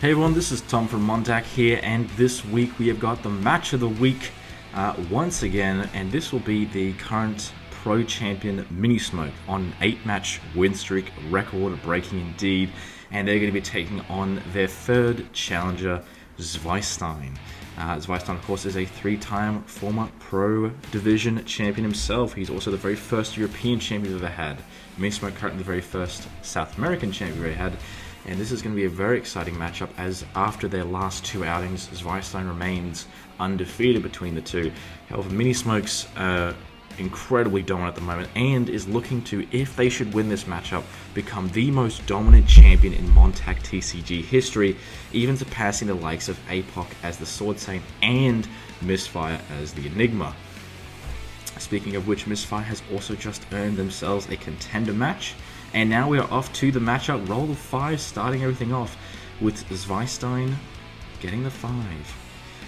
Hey everyone, this is Tom from MonTac here, and this week we have got the match of the week once again, and this will be the current Pro Champion Minismoke on an 8-match win streak, record breaking indeed, and they're going to be taking on their third challenger, ZweiStein. ZweiStein, of course, is a 3-time former Pro Division champion himself. He's also the very first European champion we've ever had. Minismoke currently the very first South American champion we've ever had. And this is going to be a very exciting matchup, as after their last 2 outings, ZweiStein remains undefeated between the two. However, Minismoke's incredibly dominant at the moment and is looking to, if they should win this matchup, become the most dominant champion in MonTac TCG history, even surpassing the likes of APOC as the Sword Saint and Misfire as the Enigma. Speaking of which, Misfire has also just earned themselves a contender match. And now we are off to the matchup, roll of 5, starting everything off with ZweiStein getting the 5.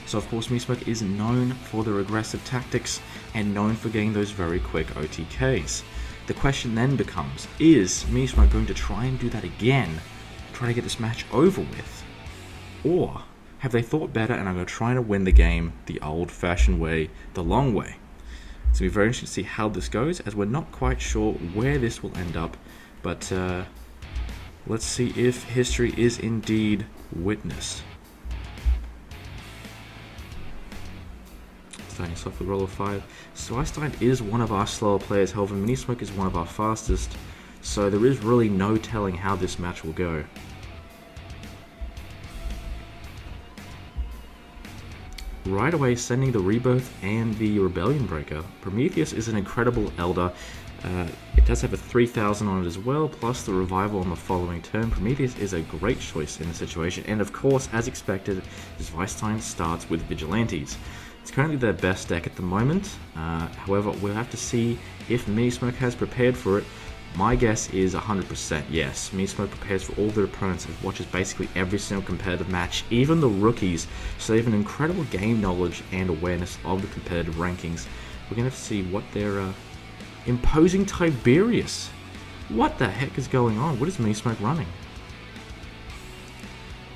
So of course Minismoke is known for their aggressive tactics and known for getting those very quick OTKs. The question then becomes, is Minismoke going to try and do that again, try to get this match over with? Or have they thought better and are going to try to win the game the old-fashioned way, the long way? It's going to be very interesting to see how this goes, as we're not quite sure where this will end up. But let's see if history is indeed witnessed. Starting us off with roll of 5. ZweiStein is one of our slower players, however Minismoke is one of our fastest, so there is really no telling how this match will go. Right away, sending the Rebirth and the Rebellion Breaker. Prometheus is an incredible Elder. It does have a 3000 on it as well, plus the Revival on the following turn. Prometheus is a great choice in the situation, and of course, as expected, ZweiStein starts with Vigilantes. It's currently their best deck at the moment, however, we'll have to see if Minismoke has prepared for it. My guess is 100% yes. Minismoke prepares for all their opponents and watches basically every single competitive match, even the rookies, so they have an incredible game knowledge and awareness of the competitive rankings. We're going to have to see what their imposing Tiberius. What the heck is going on? What is Minismoke running?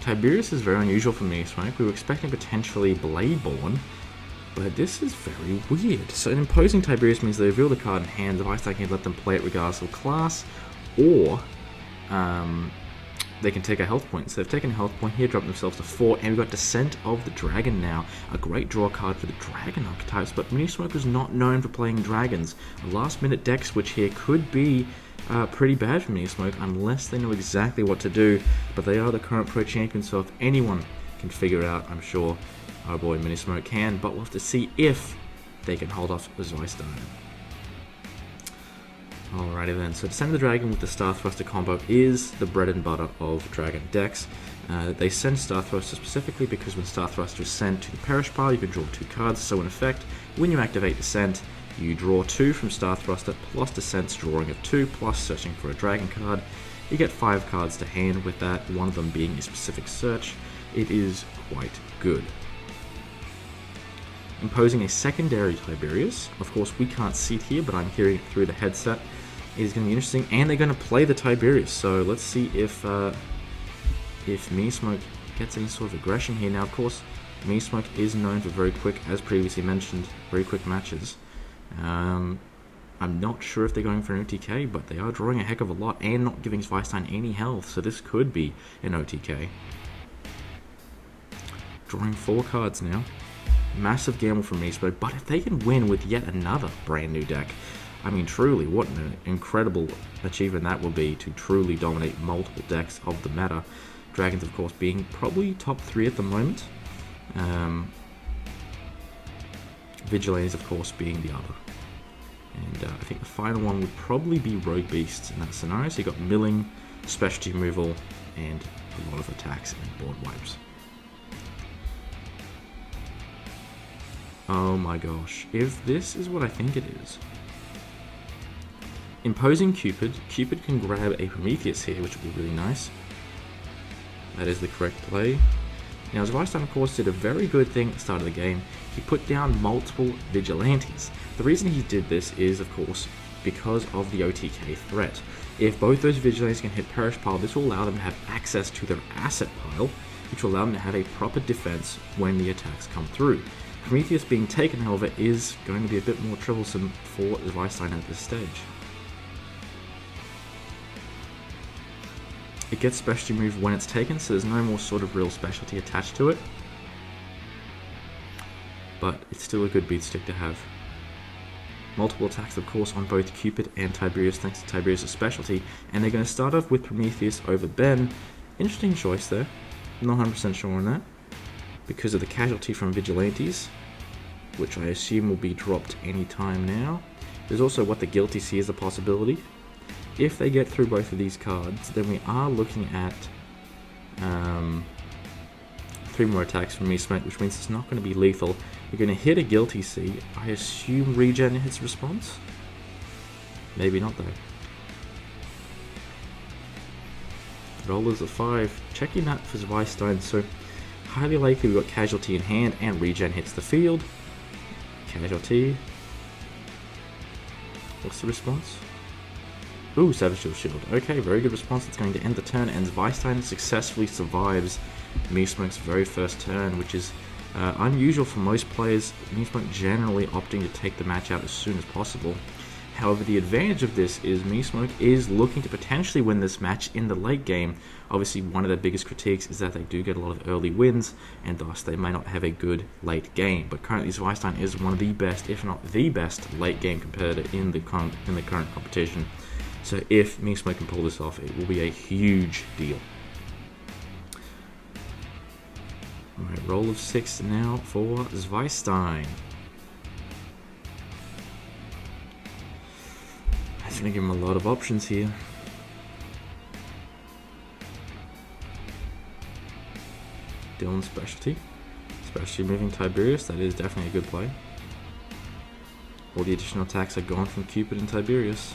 Tiberius is very unusual for Minismoke. We were expecting potentially Bladeborn, but this is very weird. So an imposing Tiberius means they reveal the card in hand. ZweiStein can let them play it regardless of class, or they can take a health point. So they've taken a health point here, dropped themselves to 4, and we've got Descent of the Dragon now. A great draw card for the Dragon archetypes, but Minismoke is not known for playing dragons. A last-minute deck switch here could be pretty bad for Minismoke unless they know exactly what to do, but they are the current Pro Champion, so if anyone can figure it out, I'm sure our boy Minismoke can, but we'll have to see if they can hold off ZweiStein. Alrighty then, so Descend the Dragon with the Star Thruster combo is the bread and butter of Dragon decks. They send Star Thruster specifically because when Star Thruster is sent to the Perish pile, you can draw 2 cards, so in effect, when you activate Descent, you draw 2 from Star Thruster, plus Descent's drawing of 2, plus searching for a Dragon card. You get 5 cards to hand with that, one of them being a specific search. It is quite good. Imposing a secondary Tiberius. Of course, we can't see it here, but I'm hearing it through the headset. It is going to be interesting, and they're going to play the Tiberius. So let's see if Minismoke gets any sort of aggression here. Now, of course, Minismoke is known for very quick, as previously mentioned, very quick matches. I'm not sure if they're going for an OTK, but they are drawing a heck of a lot and not giving ZweiStein any health, so this could be an OTK. Drawing 4 cards now. Massive gamble from Minismoke, but if they can win with yet another brand new deck, I mean truly, what an incredible achievement that will be to truly dominate multiple decks of the meta. Dragons, of course, being probably top 3 at the moment. Vigilantes, of course, being the other. And I think the final one would probably be Rogue Beasts in that scenario. So you got milling, specialty removal, and a lot of attacks and board wipes. Oh my gosh, if this is what I think it is. Imposing Cupid. Cupid can grab a Prometheus here, which would be really nice. That is the correct play. Now, ZweiStein, of course, did a very good thing at the start of the game. He put down multiple Vigilantes. The reason he did this is, of course, because of the OTK threat. If both those Vigilantes can hit Perish Pile, this will allow them to have access to their asset pile, which will allow them to have a proper defense when the attacks come through. Prometheus being taken, however, is going to be a bit more troublesome for ZweiStein at this stage. It gets specialty move when it's taken, so there's no more sort of real specialty attached to it. But it's still a good beat stick to have. Multiple attacks, of course, on both Cupid and Tiberius, thanks to Tiberius' specialty, and they're going to start off with Prometheus over Ben. Interesting choice there. Not 100% sure on that, because of the casualty from Vigilantes, which I assume will be dropped anytime now. There's also what the Guilty See as a possibility. If they get through both of these cards, then we are looking at 3 more attacks from Minismoke, which means it's not going to be lethal. You're going to hit a Guilty See. I assume regen hits response? Maybe not though. Rollers of 5. Checking that for ZweiStein, so highly likely we've got Casualty in hand and regen hits the field. Casualty. What's the response? Ooh, Savage Shield. Okay, very good response. It's going to end the turn, and ZweiStein successfully survives Minismoke's very first turn, which is unusual for most players. Minismoke generally opting to take the match out as soon as possible. However, the advantage of this is Minismoke is looking to potentially win this match in the late game. Obviously, one of their biggest critiques is that they do get a lot of early wins, and thus they may not have a good late game. But currently, ZweiStein is one of the best, if not the best, late game competitor in the current competition. So if Minismoke can pull this off, it will be a huge deal. Alright, roll of 6 now for ZweiStein. That's going to give him a lot of options here. Dylan's specialty. Specialty moving Tiberius, that is definitely a good play. All the additional attacks are gone from Cupid and Tiberius.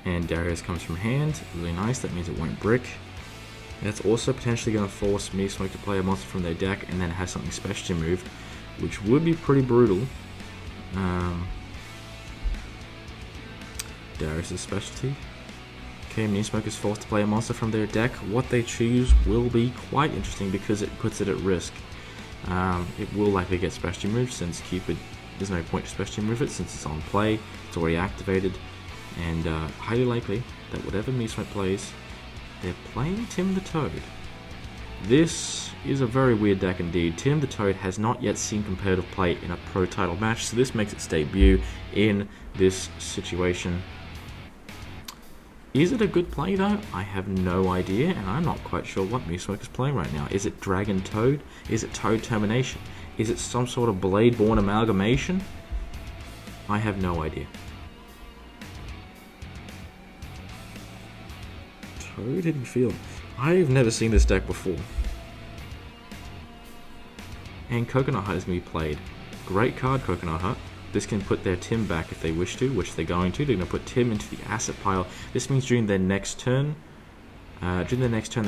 And Darius comes from hand, really nice, that means it won't brick. That's also potentially going to force Minismoke to play a monster from their deck and then have something special to move, which would be pretty brutal. Darius' specialty. Okay, Minismoke is forced to play a monster from their deck. What they choose will be quite interesting because it puts it at risk. It will likely get specialty moved since Cupid, there's no point to specialty move it since it's on play, it's already activated. And highly likely that whatever Minismoke plays, they're playing Tim the Toad. This is a very weird deck indeed. Tim the Toad has not yet seen competitive play in a pro title match, so this makes its debut in this situation. Is it a good play though? I have no idea, and I'm not quite sure what Minismoke is playing right now. Is it Dragon Toad? Is it Toad Termination? Is it some sort of Blade-born amalgamation? I have no idea. Toad hitting field. I've never seen this deck before. And Coconut Hut is going to be played. Great card, Coconut Hut. This can put their Tim back if they wish to, which they're going to. They're going to put Tim into the asset pile. This means during their next turn, they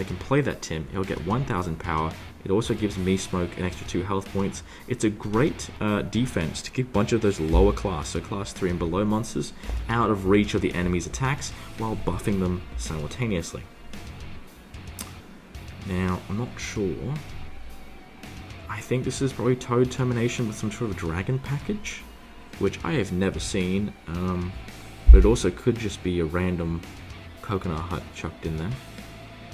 can play that Tim. He'll get 1000 power. It also gives Minismoke an extra 2 health points. It's a great defense to keep a bunch of those lower class, so class 3 and below monsters, out of reach of the enemy's attacks while buffing them simultaneously. Now, I'm not sure. I think this is probably Toad Termination with some sort of dragon package, which I have never seen, but it also could just be a random Coconut Hut chucked in there.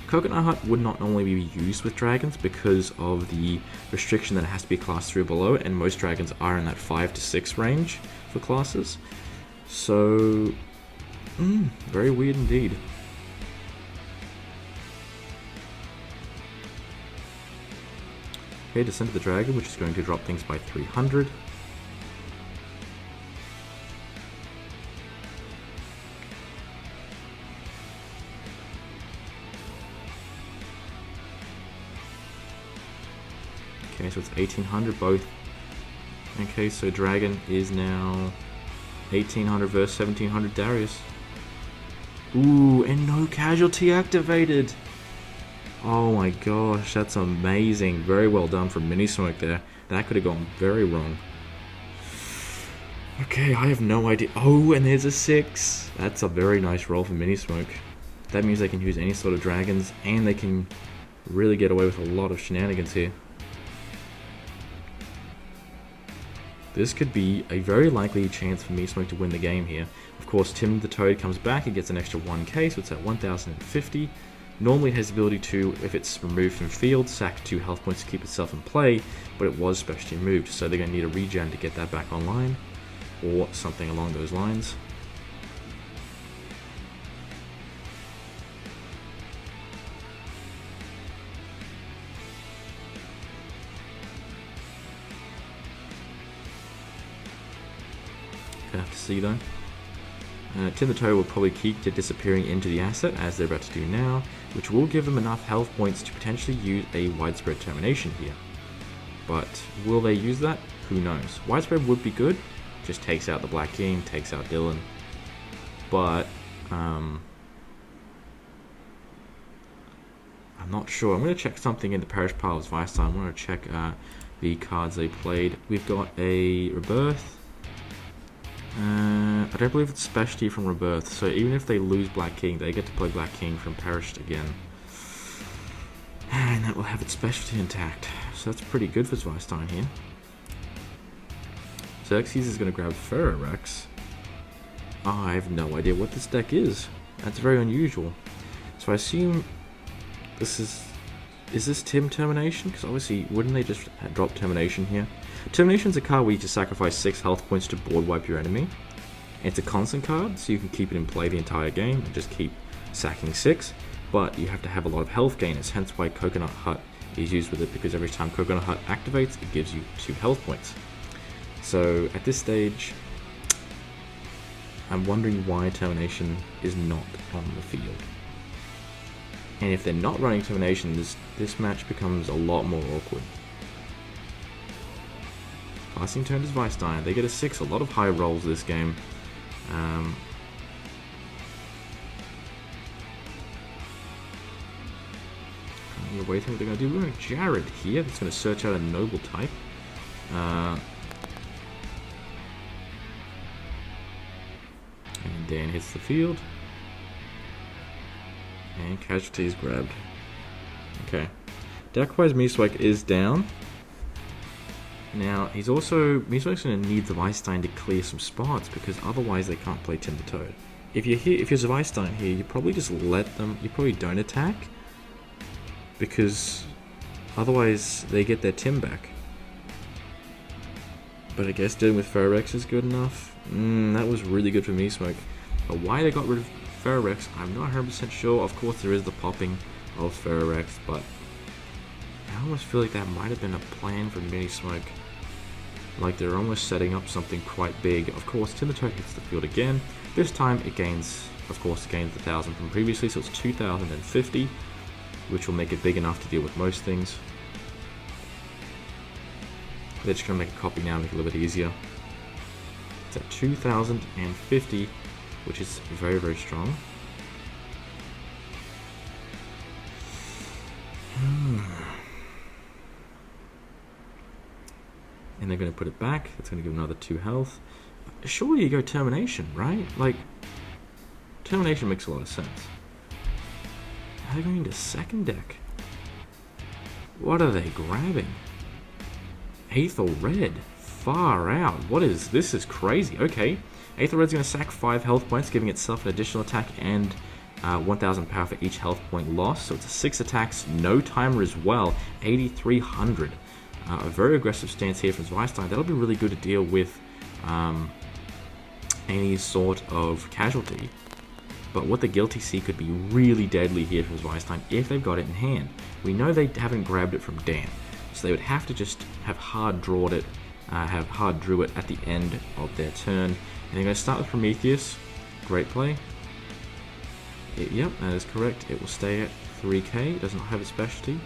Coconut Hut would not normally be used with dragons because of the restriction that it has to be class 3 or below, and most dragons are in that 5 to 6 range for classes. So, very weird indeed. Okay, Descent of the Dragon, which is going to drop things by 300. Okay, so it's 1800 both. Okay, so Dragon is now 1800 versus 1700 Darius. Ooh, and no casualty activated. Oh my gosh, that's amazing. Very well done from Minismoke there. That could have gone very wrong. Okay, I have no idea. Oh, and there's a 6. That's a very nice roll for Minismoke. That means they can use any sort of dragons, and they can really get away with a lot of shenanigans here. This could be a very likely chance for Minismoke to win the game here. Of course, Tim the Toad comes back, it gets an extra 1k, so it's at 1050. Normally it has the ability to, if it's removed from field, sack 2 health points to keep itself in play, but it was specially removed, so they're going to need a regen to get that back online, or something along those lines. Gonna have to see though. Tim the Toad will probably keep disappearing into the asset, as they're about to do now, which will give them enough health points to potentially use a widespread termination here. But will they use that? Who knows. Widespread would be good, just takes out the Black King, takes out Dylan. But I'm not sure. I'm going to check something in the Parish pile of ZweiStein. I'm going to check the cards they played. We've got a Rebirth. I don't believe it's specialty from Rebirth, so even if they lose Black King, they get to play Black King from Perished again. And that will have its specialty intact. So that's pretty good for ZweiStein here. Xerxes is going to grab Ferrorex. Oh, I have no idea what this deck is. That's very unusual. So I assume this is this Tim Termination? Because obviously, wouldn't they just drop Termination here? Termination's a card where you just sacrifice 6 health points to board wipe your enemy. It's a constant card, so you can keep it in play the entire game and just keep sacking 6. But you have to have a lot of health gainers, hence why Coconut Hut is used with it, because every time Coconut Hut activates, it gives you 2 health points. So at this stage, I'm wondering why Termination is not on the field. And if they're not running Termination, this match becomes a lot more awkward. Passing turn to ZweiStein, they get a 6, a lot of high rolls this game. Waiting what they're going to do. We're going to Jared here, that's going to search out a noble type. And Dan hits the field. And casualty is grabbed. Okay. Deck-wise, Minismoke is down. Now, Minismoke's going to need ZweiStein to clear some spots, because otherwise they can't play Tim the Toad. If you're ZweiStein here, you probably just let them, you probably don't attack, because otherwise they get their Tim back. But I guess dealing with Ferrorex is good enough. That was really good for Minismoke. But why they got rid of Ferrorex, I'm not 100% sure. Of course there is the popping of Ferrorex, but I almost feel like that might have been a plan for Minismoke. Like they're almost setting up something quite big. Of course, Tim the Toad hits the field again. This time it gains, of course, it gains the 1,000 from previously, so it's 2,050, which will make it big enough to deal with most things. They're just going to make a copy now, make it a little bit easier. It's at 2,050, which is very, very strong. And they're going to put it back. It's going to give another 2 health. Surely you go Termination, right? Like, Termination makes a lot of sense. Are they going into second deck? What are they grabbing? Aether Red. Far out. What is this? Is crazy. Okay. Aether Red's going to sack 5 health points, giving itself an additional attack and 1,000 power for each health point lost. So it's 6 attacks, no timer as well. 8,300. A very aggressive stance here from ZweiStein. That'll be really good to deal with any sort of casualty. But what the Guilty Sea could be really deadly here from ZweiStein if they've got it in hand. We know they haven't grabbed it from Dan, so they would have to just have hard drew it at the end of their turn. And they're going to start with Prometheus. Great play. Yep, that is correct. It will stay at 3k. It does not have a specialty.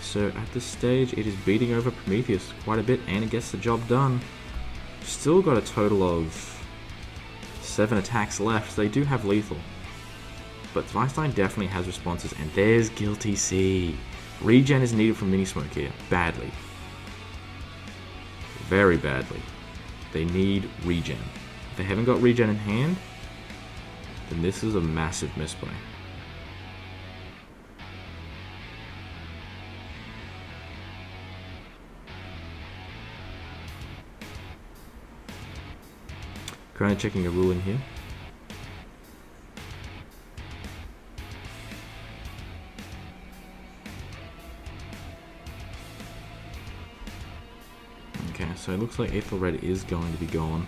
So at this stage, it is beating over Prometheus quite a bit, and it gets the job done. Still got a total of 7 attacks left. They do have lethal. But ZweiStein definitely has responses, and there's Guilty Sea. Regen is needed from Minismoke here, badly. Very badly. They need regen. If they haven't got regen in hand, then this is a massive misplay. Currently checking a rule in here. Okay, so it looks like Aether Red is going to be gone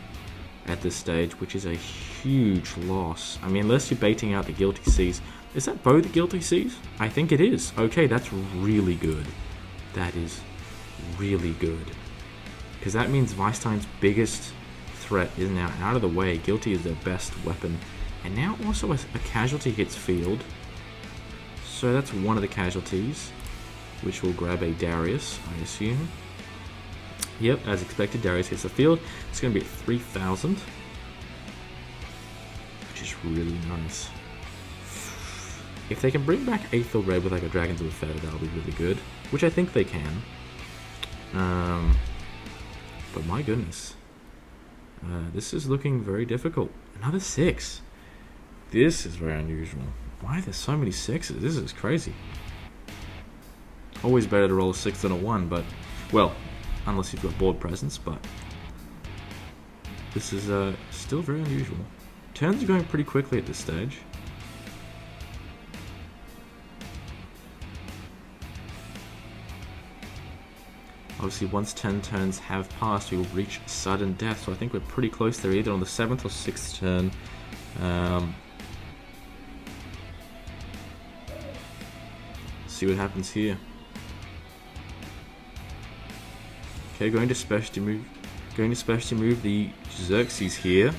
at this stage, which is a huge loss. I mean, unless you're baiting out the Guilty Seas. Is that both the Guilty Seas? I think it is. Okay, that's really good. That is really good. Because that means ZweiStein's biggest threat is now out of the way. Guilty is their best weapon. And now also a casualty hits field. So that's one of the casualties, which will grab a Darius, I assume. Yep, as expected, Darius hits the field. It's going to be at 3,000, which is really nice. If they can bring back Aether Red with like a Dragons of a Feather, that'll be really good, which I think they can. But my goodness, this is looking very difficult. Another 6. This is very unusual. Why are there so many 6s? This is crazy. Always better to roll a 6 than a 1, but, well, unless you've got board presence, but this is still very unusual. Turns are going pretty quickly at this stage. Obviously, once 10 turns have passed, we will reach sudden death, so I think we're pretty close there, either on the 7th or 6th turn. See what happens here. Okay, going to specialty move the Xerxes here.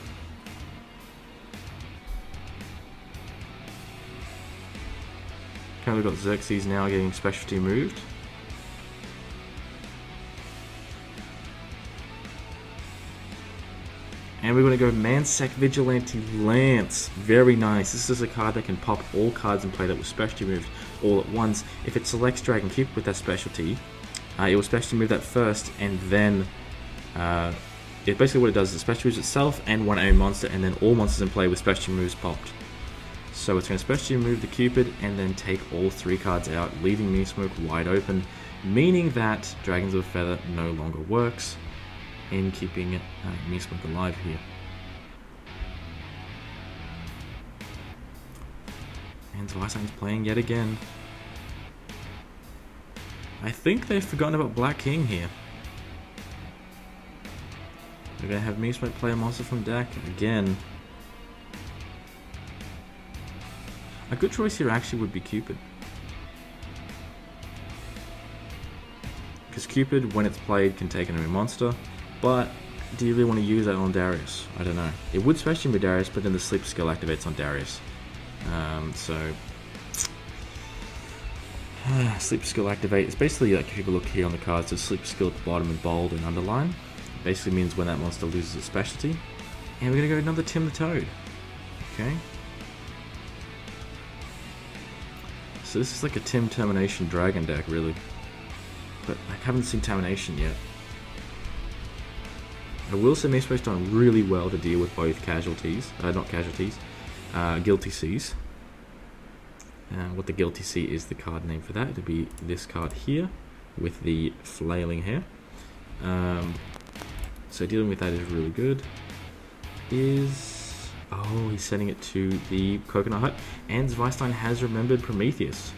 Okay, we've got Xerxes now getting specialty moved. And we're going to go MonTac Vigilante Lance. Very nice. This is a card that can pop all cards in play that were specialty moved all at once. If it selects Dragon Cupid with that specialty, it will specialty move that first, and then it basically what it does is it specialty moves itself and one enemy monster, and then all monsters in play with specialty moves popped. So it's going to specialty move the Cupid and then take all 3 cards out, leaving Minismoke wide open, meaning that Dragons of a Feather no longer works in keeping Minismoke alive here. And ZweiStein's playing yet again. I think they've forgotten about Black King here. They're going to have Minismoke play a monster from deck again. A good choice here actually would be Cupid. Because Cupid, when it's played, can take an enemy monster. But do you really want to use that on Darius? I don't know. It would specially be Darius, but then the sleep skill activates on Darius. Sleep skill activate. It's basically like if you look here on the cards, there's sleep skill at the bottom in bold and underline. It basically means when that monster loses its specialty. And we're going to go another Tim the Toad. Okay. So this is like a Tim Termination Dragon deck, really. But I haven't seen Termination yet. I will say Minismoke's done really well to deal with both casualties, Guilty Seas. What the Guilty Sea is the card name for that. It'll be this card here with the flailing hair. So dealing with that is really good. Oh, he's sending it to the Coconut Hut, and ZweiStein has remembered Prometheus.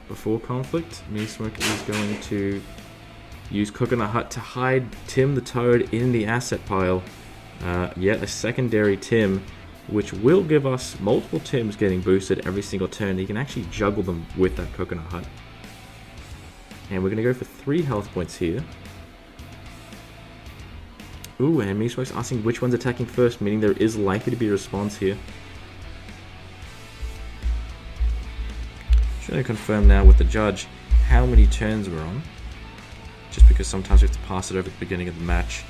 Before conflict, Minismoke is going to use Coconut Hut to hide Tim the Toad in the asset pile. Yet a secondary Tim, which will give us multiple Tims getting boosted every single turn. You can actually juggle them with that Coconut Hut. And we're going to go for 3 health points here. Ooh, and Minismoke's asking which one's attacking first, meaning there is likely to be a response here. Just going to confirm now with the judge how many turns we're on. Just because sometimes we have to pass it over at the beginning of the match.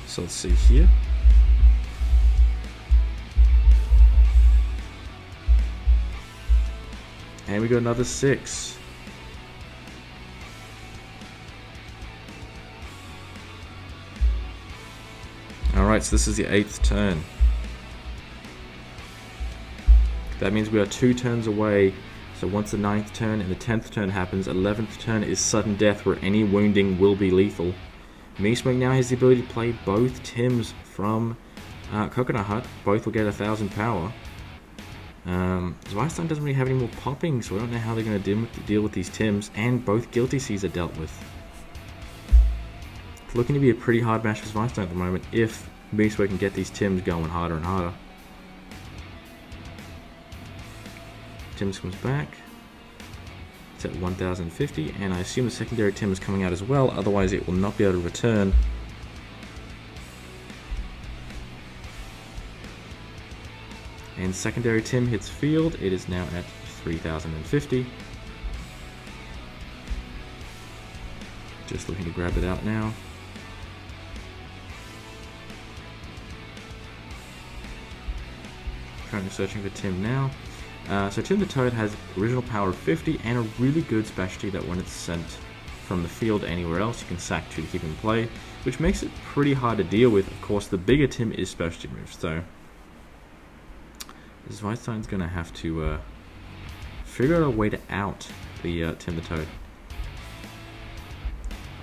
So let's see here. And we got another 6. Alright, so this is the 8th turn. That means we are 2 turns away. So once the 9th turn and the 10th turn happens, 11th turn is sudden death where any wounding will be lethal. Minismoke now has the ability to play both Tims from Coconut Hut. Both will get 1000 power. ZweiStein doesn't really have any more popping, so I don't know how they're going to deal with these Tims. And both Guilty Seas are dealt with. It's looking to be a pretty hard match for ZweiStein at the moment if Minismoke can get these Tims going harder and harder. Tims comes back. It's at 1050, and I assume the secondary Tim is coming out as well, otherwise it will not be able to return. And secondary Tim hits field. It is now at 3050. Just looking to grab it out now. Currently searching for Tim now. So Tim the Toad has original power of 50 and a really good specialty that when it's sent from the field anywhere else, you can sack 2 to keep in play, which makes it pretty hard to deal with. Of course, the bigger Tim is specialty moves, so ZweiStein's going to have to figure out a way to out the Tim the Toad.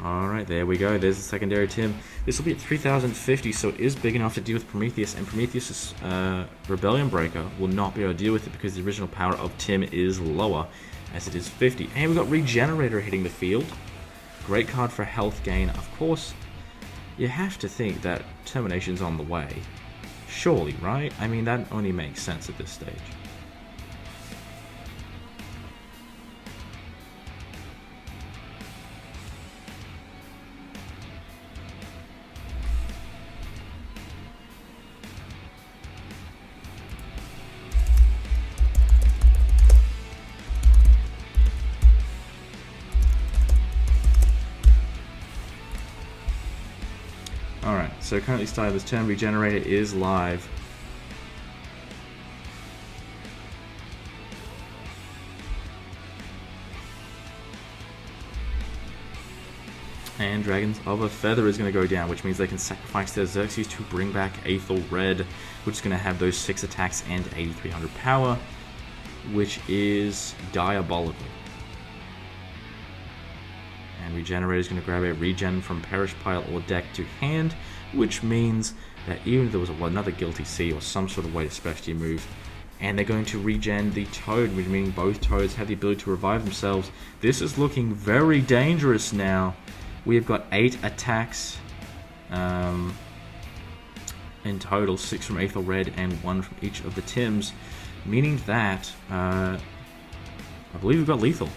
Alright, there we go. There's the secondary Tim. This will be at 3050, so it is big enough to deal with Prometheus, and Prometheus' Rebellion Breaker will not be able to deal with it because the original power of Tim is lower, as it is 50. And we've got Regenerator hitting the field. Great card for health gain. Of course, you have to think that Termination's on the way. Surely, right? I mean, that only makes sense at this stage. Alright, so currently starting this turn, Regenerator is live. And Dragons of a Feather is going to go down, which means they can sacrifice their Xerxes to bring back Aethel Red, which is going to have those 6 attacks and 8300 power, which is diabolical. And Regenerator is going to grab a regen from Perish Pile or deck to hand, which means that even if there was another Guilty Sea or some sort of way to specialty move, and they're going to regen the Toad, which means both Toads have the ability to revive themselves. This is looking very dangerous now. We have got 8 attacks in total, 6 from Aethel Red and 1 from each of the Tims, meaning that I believe we've got lethal.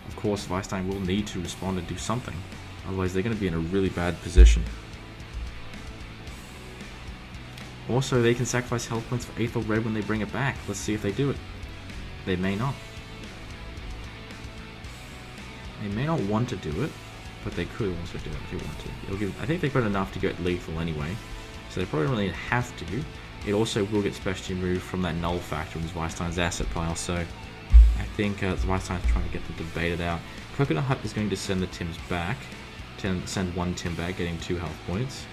Of course, ZweiStein will need to respond and do something. Otherwise, they're going to be in a really bad position. Also, they can sacrifice health points for Aethel Red when they bring it back. Let's see if they do it. They may not. They may not want to do it, but they could also do it if they want to. It'll give, I think they've got enough to get lethal anyway, so they probably don't really have to. It also will get specialty moved from that null factor in ZweiStein's asset pile, so I think ZweiStein's trying to get them debated out. Coconut Hut is going to send the Tims back, send 1 Tim back, getting 2 health points.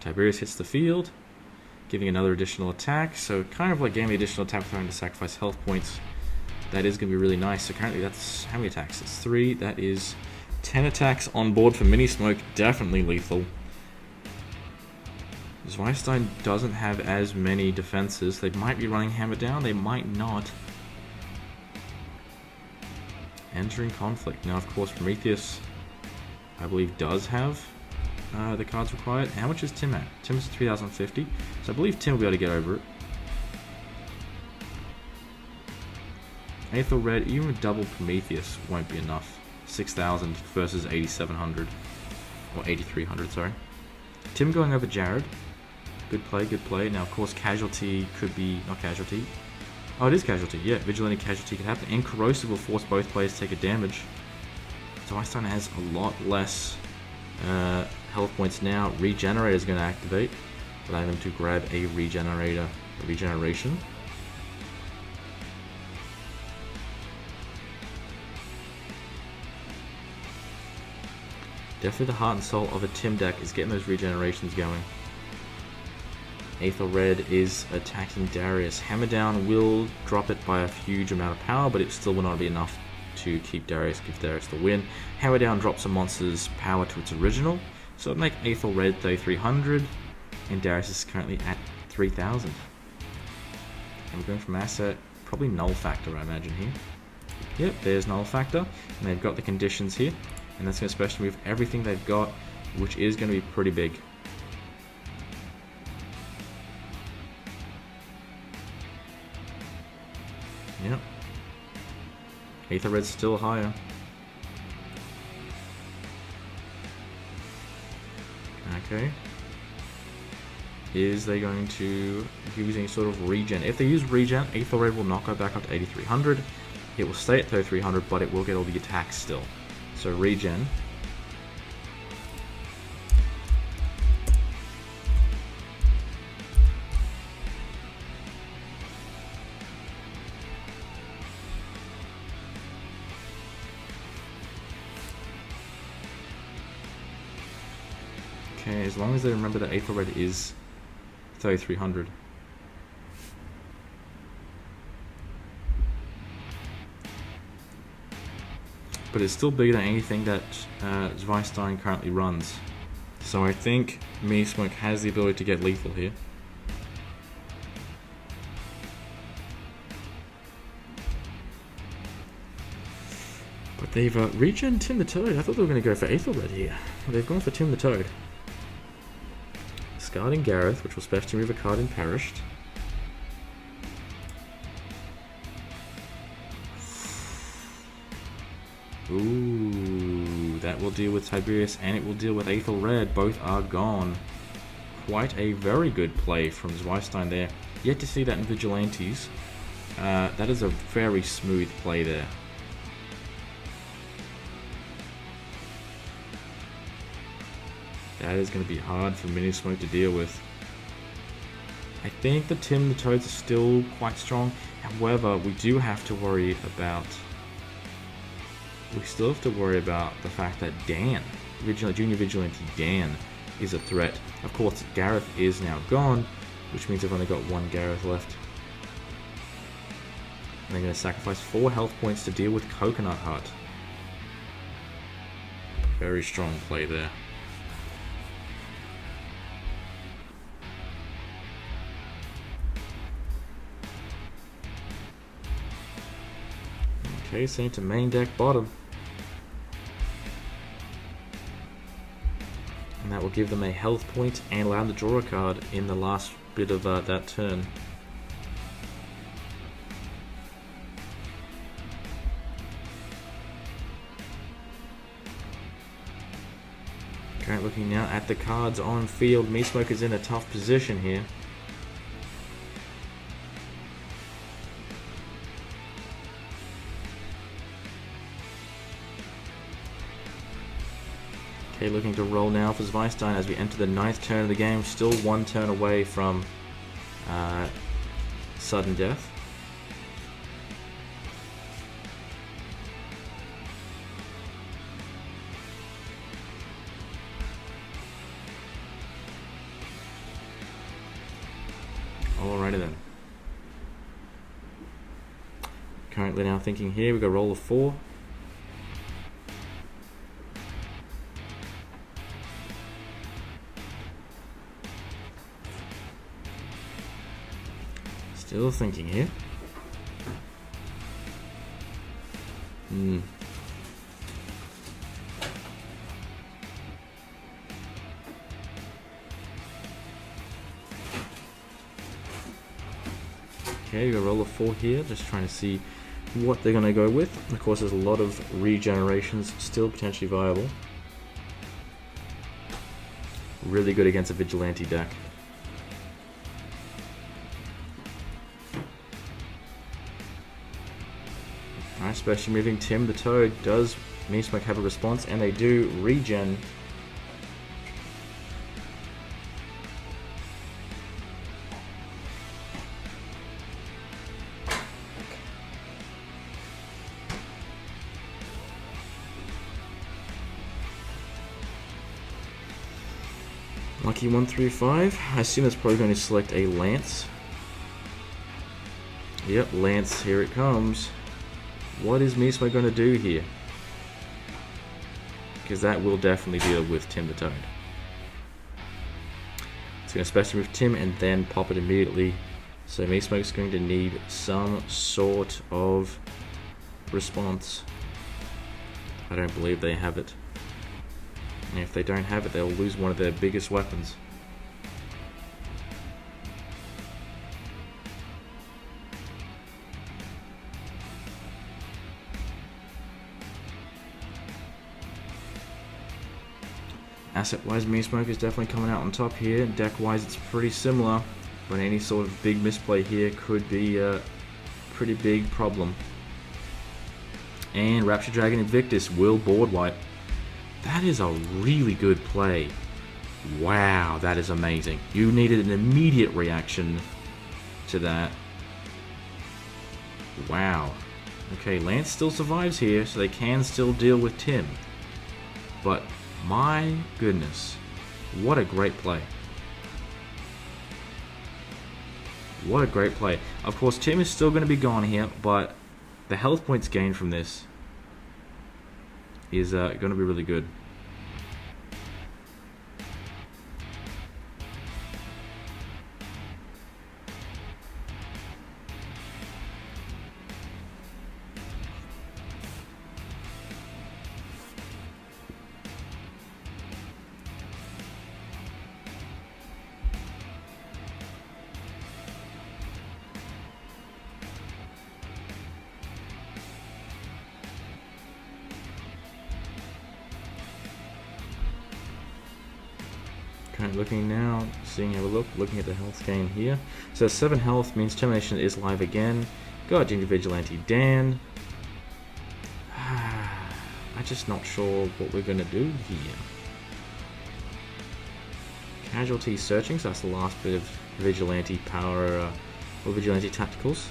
Tiberius hits the field, giving another additional attack, so kind of like getting the additional attack without having to sacrifice health points. That is going to be really nice. So currently that's how many attacks? It's 3. That is 10 attacks on board for Minismoke. Definitely lethal. ZweiStein doesn't have as many defenses. They might be running Hammer Down. They might not. Entering Conflict. Now, of course, Prometheus, I believe, does have the cards required. How much is Tim at? Tim is 3050. So I believe Tim will be able to get over it. Aethel Red, even with double Prometheus, won't be enough. 6,000 versus 8,700. Or 8,300, sorry. Tim going over Jared. Good play, good play. Now, of course, Casualty could be... not Casualty. Oh, it is Casualty. Yeah, Vigilante Casualty could happen. And Corrosive will force both players to take a damage. So ZweiStein has a lot less health points now. Regenerator is going to activate. allowing them to grab a regeneration. Definitely the heart and soul of a Tim deck is getting those regenerations going. Aether Red is attacking Darius. Hammer Down will drop it by a huge amount of power, but it still will not be enough to keep Darius, give Darius the win. Hammer Down drops a monster's power to its original, so it'll make Aether Red 3300, and Darius is currently at 3000. And we're going from asset, probably Null Factor, I imagine here. Yep, there's Null Factor, and they've got the conditions here, and that's going to special move everything they've got, which is going to be pretty big. Yep. Aether Red's still higher. Okay. Is they going to use any sort of regen? If they use regen, Aether Red will not go back up to 8300. It will stay at 3300, but it will get all the attacks still. So regen. Okay, as long as they remember that Aether Red is 3300. But it's still bigger than anything that ZweiStein currently runs. So I think Minismoke has the ability to get lethal here. But they've regen Tim the Toad. I thought they were going to go for Aether Red here. They've gone for Tim the Toad. Discarding Gareth, which will special move a card in Perished. Ooh, that will deal with Tiberius and it will deal with Aether Red. Both are gone. Quite a very good play from ZweiStein there. Yet to see that in Vigilantes. That is a very smooth play there. That is going to be hard for Minismoke to deal with. I think the Tim the Toads are still quite strong. However, we do have to worry about... We still have to worry about the fact that Dan, Junior Vigilante Dan, is a threat. Of course, Gareth is now gone, which means they've only got one Gareth left. And they're going to sacrifice 4 health points to deal with Coconut Heart. Very strong play there. Okay, same to main deck bottom. And that will give them a health point and allow them to draw a card in the last bit of that turn. Okay, looking now at the cards on field. Minismoke is in a tough position here. Okay, looking to roll now for ZweiStein as we enter the 9th turn of the game. Still 1 turn away from sudden death. Alrighty then. Currently now thinking here, we got a roll of 4. Still thinking here. Okay, we got a roll of 4 here, just trying to see what they're going to go with. Of course, there's a lot of regenerations still potentially viable. Really good against a Vigilante deck. Alright, especially moving Tim the Toad. Does Minismoke have a response? And they do. Regen. Lucky 135. I assume it's probably going to select a Lance. Yep, Lance, here it comes. What is Minismoke going to do here? Because that will definitely deal with Tim the Toad. It's going to special move Tim and then pop it immediately. So Minismoke's going to need some sort of response. I don't believe they have it. And if they don't have it, they'll lose one of their biggest weapons. Asset-wise, Minismoke is definitely coming out on top here. Deck-wise, it's pretty similar. But any sort of big misplay here could be a pretty big problem. And Rapture Dragon Invictus will board wipe. That is a really good play. Wow, that is amazing. You needed an immediate reaction to that. Wow. Okay, Lance still survives here, so they can still deal with Tim. But my goodness, what a great play. What a great play. Of course, Tim is still going to be gone here, but the health points gained from this is going to be really good. Okay, looking now, seeing how we look, looking at the health gain here. So 7 health means Termination is live again. Got Ginger Vigilante Dan. I'm just not sure what we're going to do here. Casualty searching, so that's the last bit of Vigilante power, or Vigilante tacticals.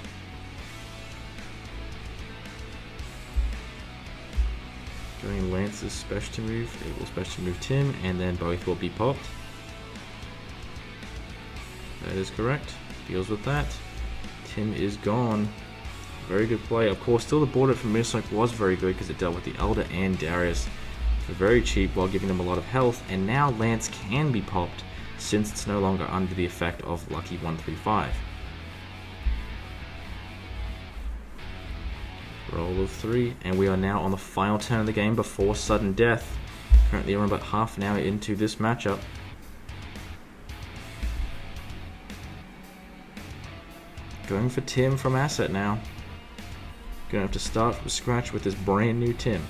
Going Lance's specialty move, it will specialty move Tim, and then both will be popped. That is correct. Deals with that. Tim is gone. Very good play. Of course, still the board from Minismoke was very good because it dealt with the Elder and Darius for very cheap while giving them a lot of health. And now Lance can be popped since it's no longer under the effect of Lucky 135. Roll of 3, and we are now on the final turn of the game before sudden death. Currently around about half an hour into this matchup. Going for Tim from Asset now. Gonna have to start from scratch with this brand new Tim.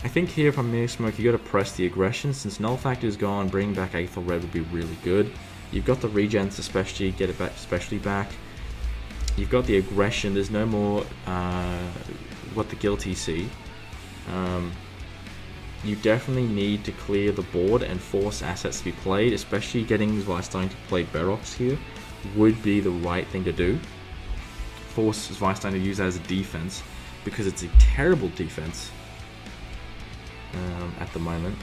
I think here from Minismoke you gotta press the aggression. Since Null Factor is gone, bringing back Aethel Red would be really good. You've got the regens especially, get it back, especially back. You've got the aggression, there's no more what the guilty see. You definitely need to clear the board and force assets to be played, especially getting ZweiStein to play Berox here would be the right thing to do. Force ZweiStein to use that as a defense, because it's a terrible defense at the moment.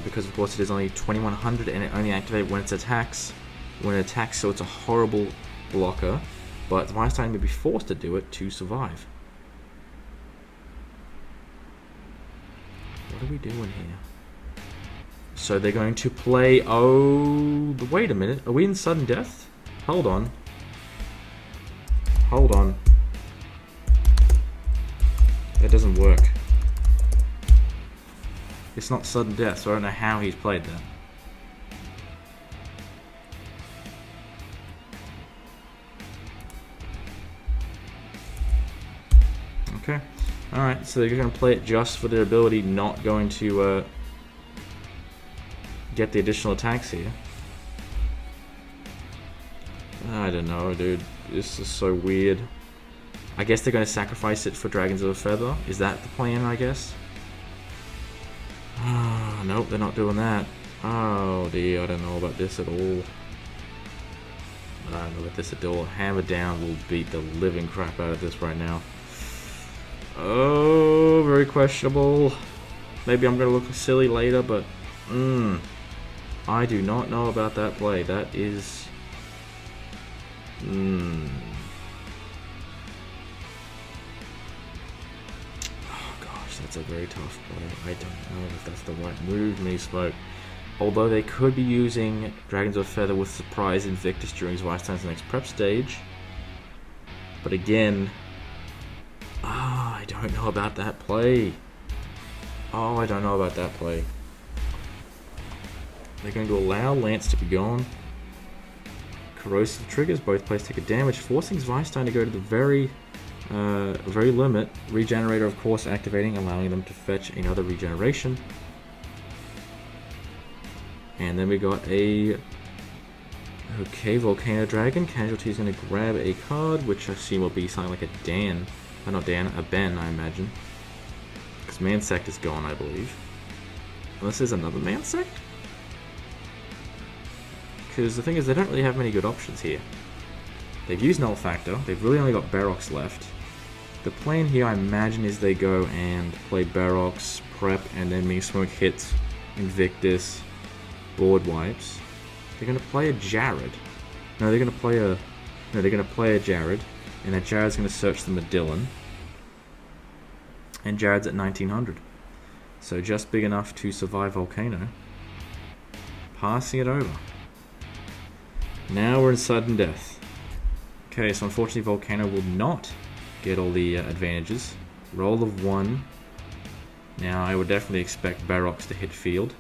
Because of course it is only 2100 and it only activates when it attacks. So it's a horrible blocker, but ZweiStein may be forced to do it to survive. What are we doing here? So they're going to play... Oh, wait a minute. Are we in sudden death? Hold on. Hold on. That doesn't work. It's not sudden death, so I don't know how he's played that. Okay. Alright, so they're going to play it just for their ability, not going to get the additional attacks here. I don't know, dude. This is so weird. I guess they're going to sacrifice it for Dragons of a Feather. Is that the plan, I guess? Nope, they're not doing that. Oh dear, I don't know about this at all. I don't know about this at all. Hammer Down will beat the living crap out of this right now. Oh, very questionable. Maybe I'm going to look silly later, but I do not know about that play. That is... Oh gosh, that's a very tough play. I don't know if that's the right move, Minismoke. Although they could be using Dragons of Feather with Surprise Invictus during ZweiStein's next prep stage. But again, I don't know about that play. I don't know about that play. They're going to allow Lance to be gone. Corrosive triggers, both players take a damage, forcing ZweiStein to go to the very limit. Regenerator, of course, activating, allowing them to fetch another regeneration. And then we got a... Okay, Volcano Dragon. Casualty is going to grab a card, which I assume will be something like a Dan. Not Dan, a Ben, I imagine. Because Mansect is gone, I believe. Unless there's another Mansect? Because the thing is, they don't really have many good options here. They've used Null Factor. They've really only got Barox left. The plan here, I imagine, is they go and play Barox, prep, and then Minismoke hits Invictus, board wipes. They're going to play a Jared. No, they're going to play a... No, they're going to play a Jared. And that Jared's going to search the Madillan. And Jared's at 1900. So just big enough to survive Volcano. Passing it over. Now we're in sudden death. Okay, so unfortunately Volcano will not get all the advantages. Roll of 1. Now I would definitely expect Barox to hit field.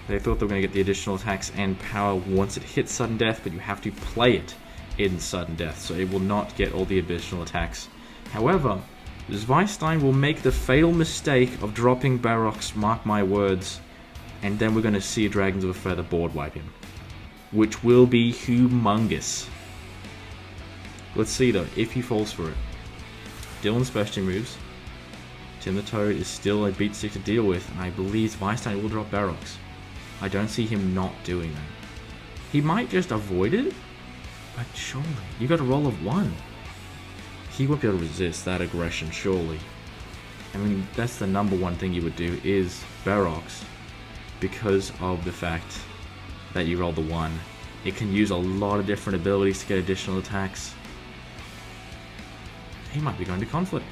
They thought they were going to get the additional attacks and power once it hits sudden death, but you have to play it in sudden death, so it will not get all the additional attacks. However, ZweiStein will make the fatal mistake of dropping Barox, mark my words, and then we're going to see Dragons of a Feather board wipe him, which will be humongous. Let's see though, if he falls for it. Dylan's specialty moves. Tim the Toad is still a beat stick to deal with, and I believe ZweiStein will drop Barox. I don't see him not doing that. He might just avoid it, but surely, you got a roll of 1. He won't be able to resist that aggression, surely. I mean, that's the number one thing you would do, is Barox, because of the fact that you roll the 1. It can use a lot of different abilities to get additional attacks. He might be going to conflict.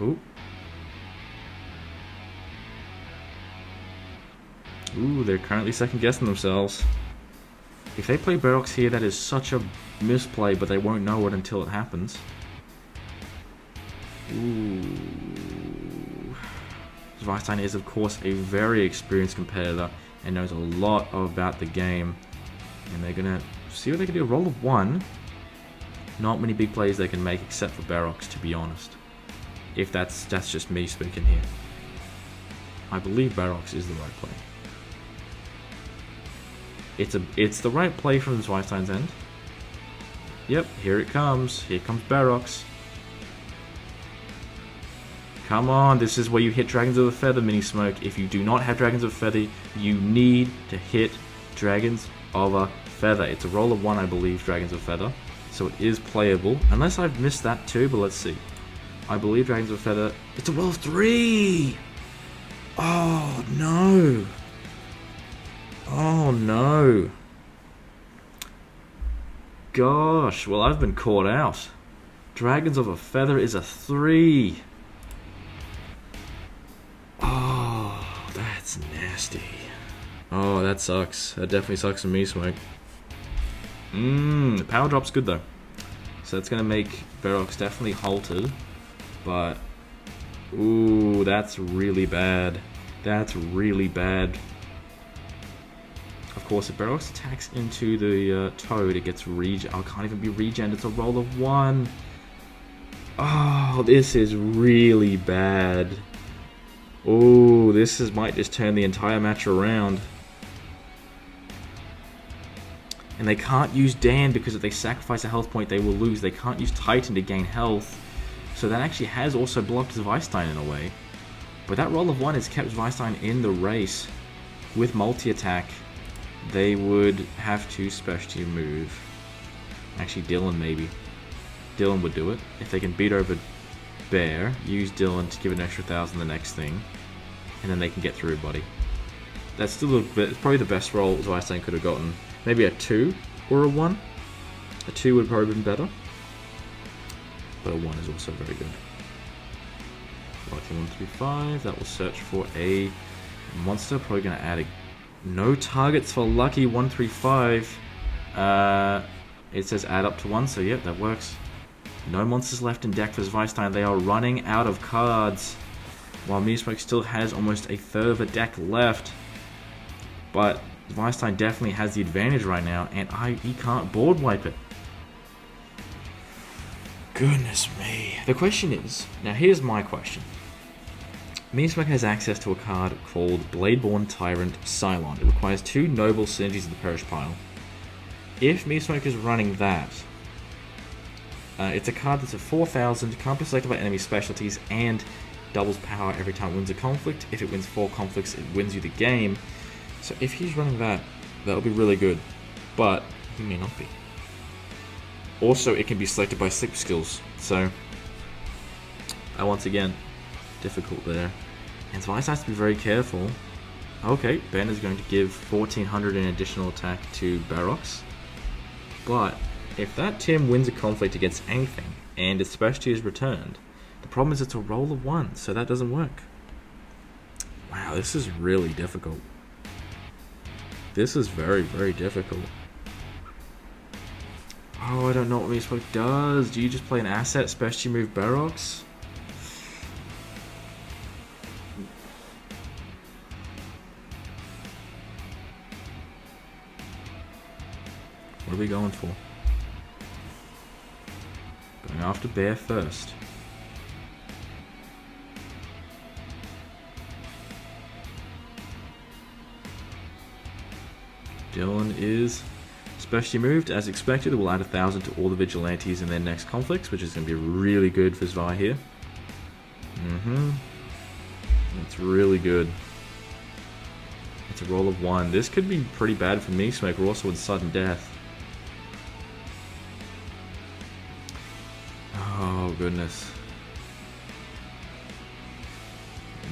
Ooh. Ooh, they're currently second guessing themselves. If they play Barox here, that is such a misplay, but they won't know it until it happens. Ooh. ZweiStein is, of course, a very experienced competitor and knows a lot about the game. And they're going to see what they can do. Roll of 1. Not many big plays they can make except for Barox, to be honest. If that's just me speaking here. I believe Barox is the right play. It's the right play from ZweiStein's end. Yep, here it comes. Here comes Barox. Come on, this is where you hit Dragons of a Feather, Minismoke. If you do not have Dragons of a Feather, you need to hit Dragons of a Feather. It's a roll of 1, I believe, Dragons of a Feather. So it is playable. Unless I've missed that too, but let's see. I believe Dragons of a Feather. It's a roll of 3! Oh, no. Oh, no. Gosh, well, I've been caught out. Dragons of a Feather is a 3. Oh, that's nasty. Oh, that sucks. That definitely sucks for Minismoke. The power drop's good, though. So that's going to make Barox definitely halted. But, ooh, that's really bad. That's really bad. Of course, if Barox attacks into the Toad, it gets regen. Oh, it can't even be regen. It's a roll of 1. Oh, this is really bad. Oh, might just turn the entire match around. And they can't use Dan because if they sacrifice a health point, they will lose. They can't use Titan to gain health. So that actually has also blocked ZweiStein in a way. But that roll of 1 has kept ZweiStein in the race with multi-attack. they would have to specialty move. Actually, Dylan maybe. Dylan would do it. If they can beat over Bear, use Dylan to give an extra 1,000 the next thing, and then they can get through Buddy. That's still it's probably the best roll ZweiStein could have gotten. Maybe a 2 or a 1. A 2 would have probably been better, but a 1 is also very good. Lucky 135. That will search for a monster. Probably going to add no targets for Lucky 135. It says add up to 1, so yep, that works. No monsters left in deck for ZweiStein. They are running out of cards, while Minismoke still has almost a third of a deck left. But ZweiStein definitely has the advantage right now, and he can't board wipe it. Goodness me. The question is, now here's my question. Minismoke has access to a card called Bladeborn Tyrant Cylon. It requires 2 noble synergies of the Perish pile. If Minismoke is running that, it's a card that's a 4,000, can't be selected by enemy specialties, and doubles power every time it wins a conflict. If it wins 4 conflicts, it wins you the game. So if he's running that, that'll be really good. But he may not be. Also, it can be selected by sleep skills. So, once again, difficult there. And ZweiStein has to be very careful. Okay, Ben is going to give 1,400 in additional attack to Barox. But if that Tim wins a conflict against anything, and its specialty is returned, the problem is it's a roll of 1, so that doesn't work. Wow, this is really difficult. This is very, very difficult. Oh, I don't know what Minismoke does. Do you just play an asset, specialty move Barox? What are we going for? Going after Bear first. Dylan is specialty moved as expected. It will add 1,000 to all the vigilantes in their next conflicts, which is going to be really good for Zwei here. It's really good. It's a roll of 1. This could be pretty bad for Minismoke. We're also in sudden death. Oh goodness.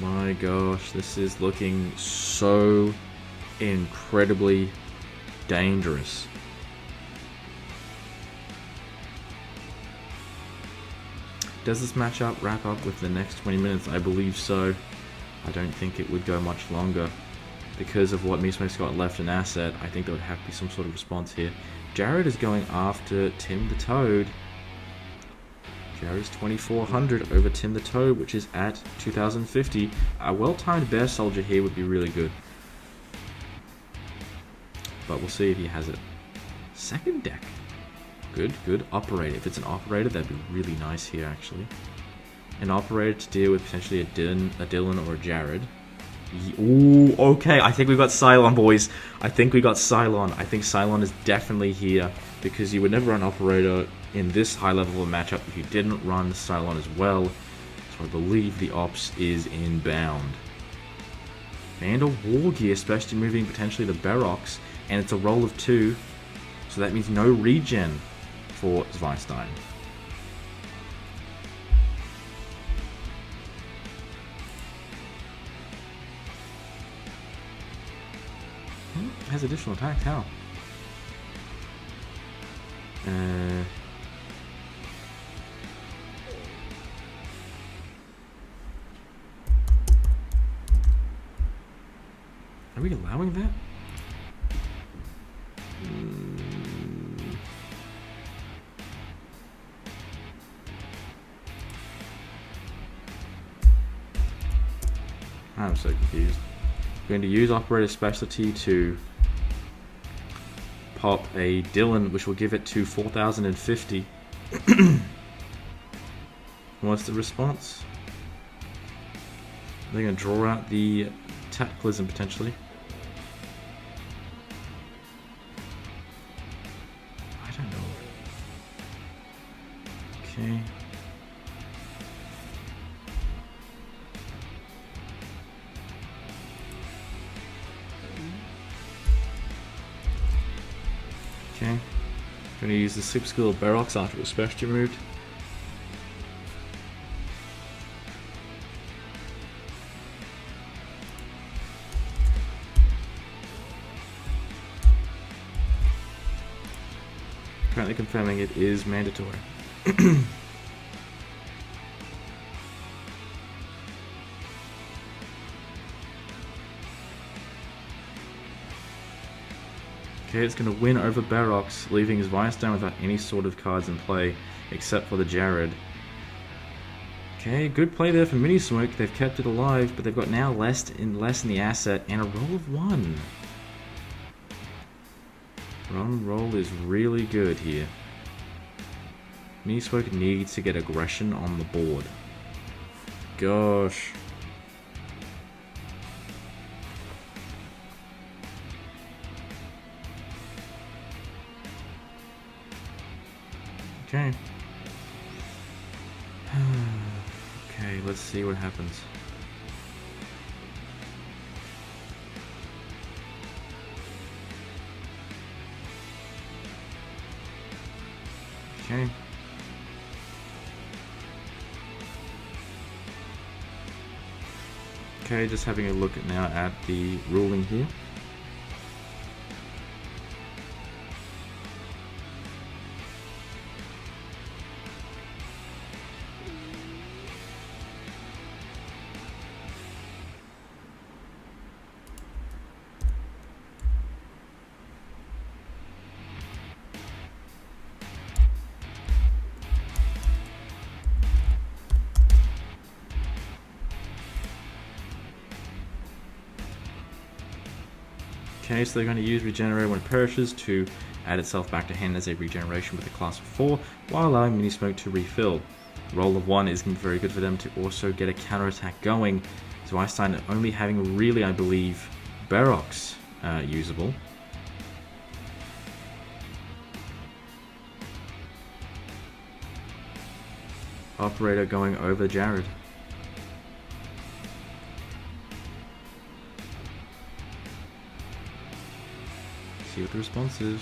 My gosh, this is looking so incredibly dangerous. Does this matchup wrap up with the next 20 minutes? I believe so. I don't think it would go much longer. Because of what Minismoke's got left in asset, I think there would have to be some sort of response here. Jared is going after Tim the Toad. Jared's 2,400 over Tim the Toad, which is at 2,050. A well-timed Bear Soldier here would be really good. But we'll see if he has it. Second deck. Good, good. Operator. If it's an operator, that'd be really nice here, actually. An operator to deal with potentially a Dylan or a Jared. Ooh, okay. I think we got Cylon, boys. I think we got Cylon. I think Cylon is definitely here, because you would never run operator in this high level of matchup if you didn't run Cylon as well. So I believe the ops is inbound. Vandal War Gear, especially moving potentially the Barox, and it's a roll of 2, so that means no regen for ZweiStein. Has additional attacks, how? Are we allowing that? I'm so confused. We're going to use operator specialty to pop a Dylan, which will give it to 4,050. What's the response? They're going to draw out the Cataclysm potentially. I don't know. Okay. Going to use the 6 skill Barox after it was special removed. Currently confirming it is mandatory. Okay, it's going to win over Barox, leaving ZweiStein without any sort of cards in play, except for the Jared. Okay, good play there for Minismoke. They've kept it alive, but they've got now less in the asset and a roll of 1. Roll is really good here. Minismoke needs to get aggression on the board. Gosh. Okay. Okay, let's see what happens. Okay. Okay, just having a look now at the ruling here. Okay, so they're going to use Regenerate when it perishes to add itself back to hand as a regeneration with a class of 4, while allowing Minismoke to refill. Roll of 1 is going to be very good for them to also get a counterattack going. ZweiStein only having really, I believe, Barox usable. Operator going over Jared. See what the response is.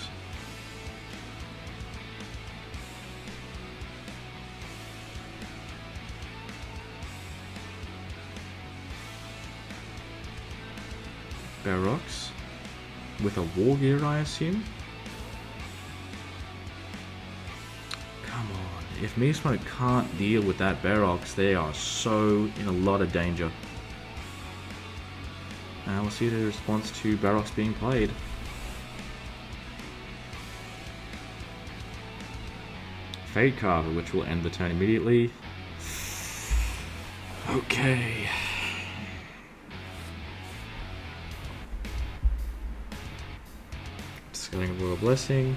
Barox with a War Gear, I assume. Come on, if Minismoke can't deal with that Barox, they are so in a lot of danger. And we'll see the response to Barox being played. Fade Carver, which will end the turn immediately. Okay. Discarding a Royal Blessing.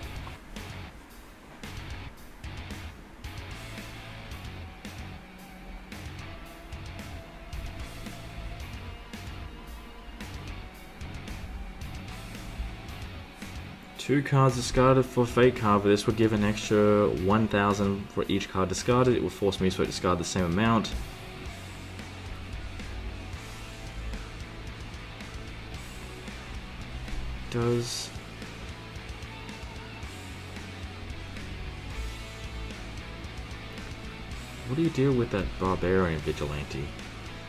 Two cards discarded for Fate Carver. This would give an extra 1,000 for each card discarded. It will force me to discard the same amount. Does... What do you do with that Barbarian Vigilante?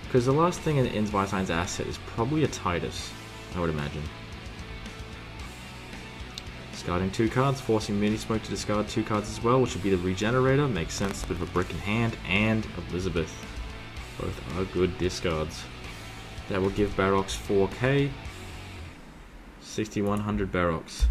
Because the last thing in ZweiStein's asset is probably a Titus, I would imagine. Discarding 2 cards, forcing Minismoke to discard 2 cards as well, which would be the Regenerator, makes sense, a bit of a brick in hand, and Elizabeth. Both are good discards. That will give Barox 4k, 6,100 Barox.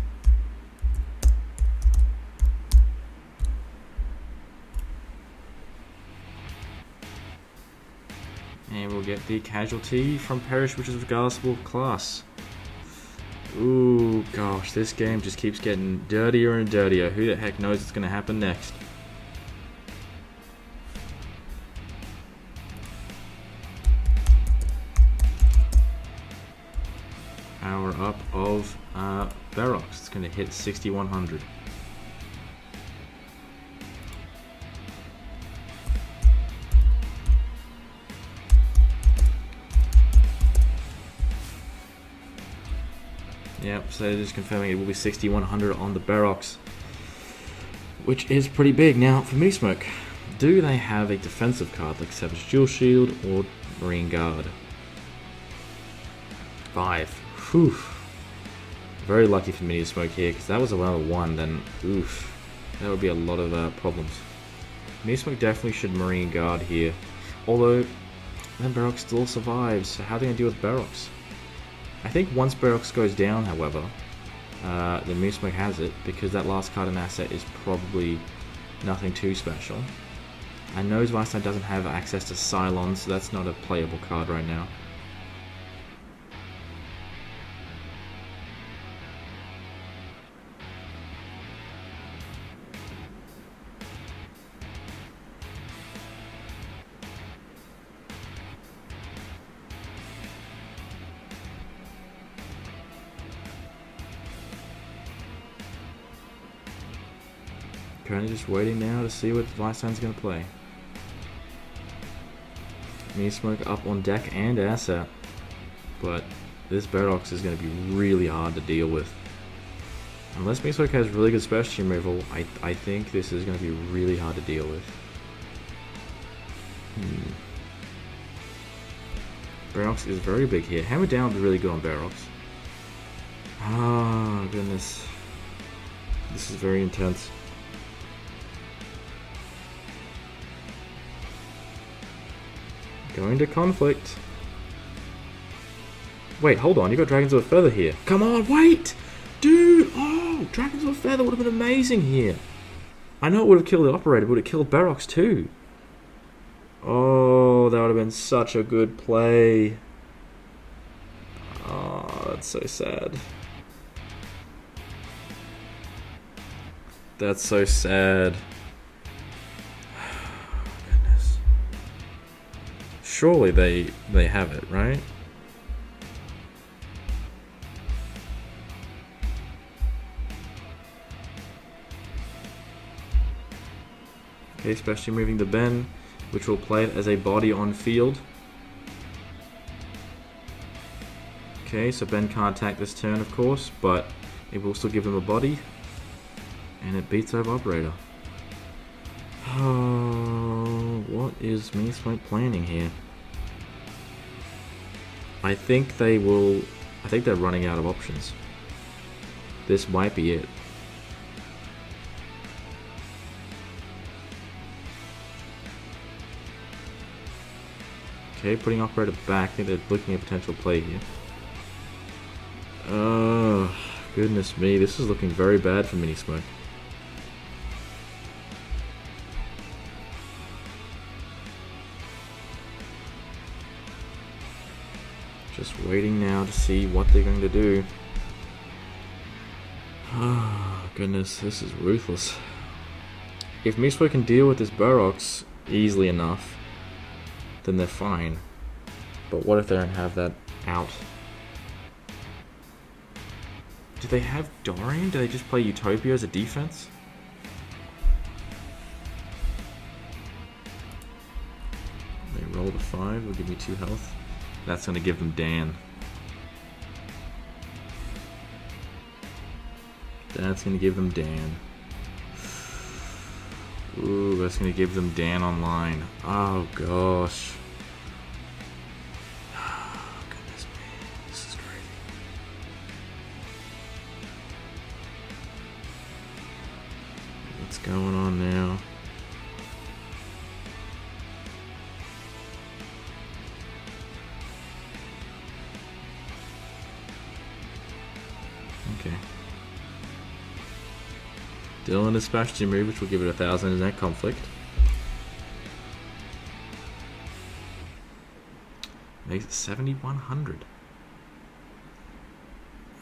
And we'll get the casualty from Perish, which is regardless of class. Ooh, gosh, this game just keeps getting dirtier and dirtier. Who the heck knows what's going to happen next? Power up of Barox. It's going to hit 6,100. Yep, so just confirming it will be 6,100 on the Barox. which is pretty big. Now, for Minismoke, do they have a defensive card like Savage Dual Shield or Marine Guard? 5. Whew. Very lucky for Minismoke here, because that was another 1, then oof. That would be a lot of problems. Minismoke definitely should Marine Guard here. Although, then Barox still survives, so how are they going to deal with Barox? I think once Barox goes down, however, then Minismoke has it, because that last card in asset is probably nothing too special. I know ZweiStein doesn't have access to Cylon, so that's not a playable card right now. Currently just waiting now to see what ZweiStein's going to play. Minismoke up on deck and asset, but this Barox is going to be really hard to deal with. Unless Minismoke has really good special removal, I think this is going to be really hard to deal with. Barox is very big here. Hammer down would be really good on Barox. Ah, goodness. This is very intense. Going to conflict. Wait, hold on. You got Dragons with a Feather here. Come on, wait! Dude! Oh, Dragons with a Feather would have been amazing here. I know it would have killed the Operator, but it killed Barox too. Oh, that would have been such a good play. Oh, that's so sad. That's so sad. Goodness. Surely they have it, right? Okay, especially moving the Ben, which will play it as a body on field. Okay, so Ben can't attack this turn, of course, but it will still give him a body. And it beats over Operator. Oh, what is Minismoke planning here? I think they're running out of options. This might be it. Okay, putting Operator back. I think they're looking at potential play here. Oh, goodness me. This is looking very bad for Minismoke. Just waiting now to see what they're going to do. Oh, goodness. This is ruthless. If Minismoke can deal with this Barox easily enough, then they're fine. But what if they don't have that out? Do they have Dorian? Do they just play Utopia as a defense? They rolled a 5, will give me 2 health. That's going to give them Dan. That's going to give them Dan. Ooh, that's going to give them Dan online. Oh, gosh. Oh, goodness me. This is crazy. What's going on now? Okay. Dylan is specialty move, which will give it 1,000 in that conflict. Makes it 7,100.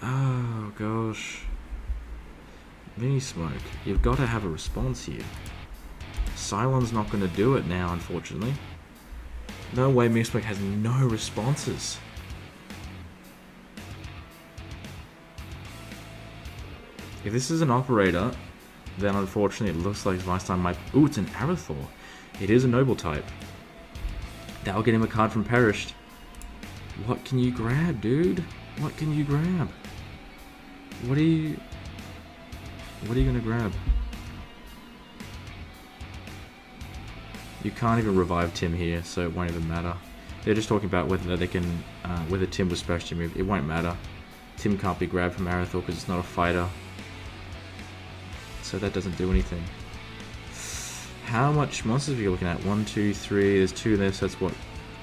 Oh gosh. Minismoke, you've got to have a response here. Cylon's not going to do it now, unfortunately. No way Minismoke has no responses. If this is an Operator, then unfortunately it looks like ZweiStein might... Ooh, it's an Arathor. It is a Noble type. That'll get him a card from Perished. What can you grab, dude? What can you grab? What are you gonna grab? You can't even revive Tim here, so it won't even matter. They're just talking about whether they can, whether Tim was special move. It won't matter. Tim can't be grabbed from Arathor because it's not a fighter. So that doesn't do anything. How much monsters are we looking at? 1, 2, 3. There's 2 there, so that's what?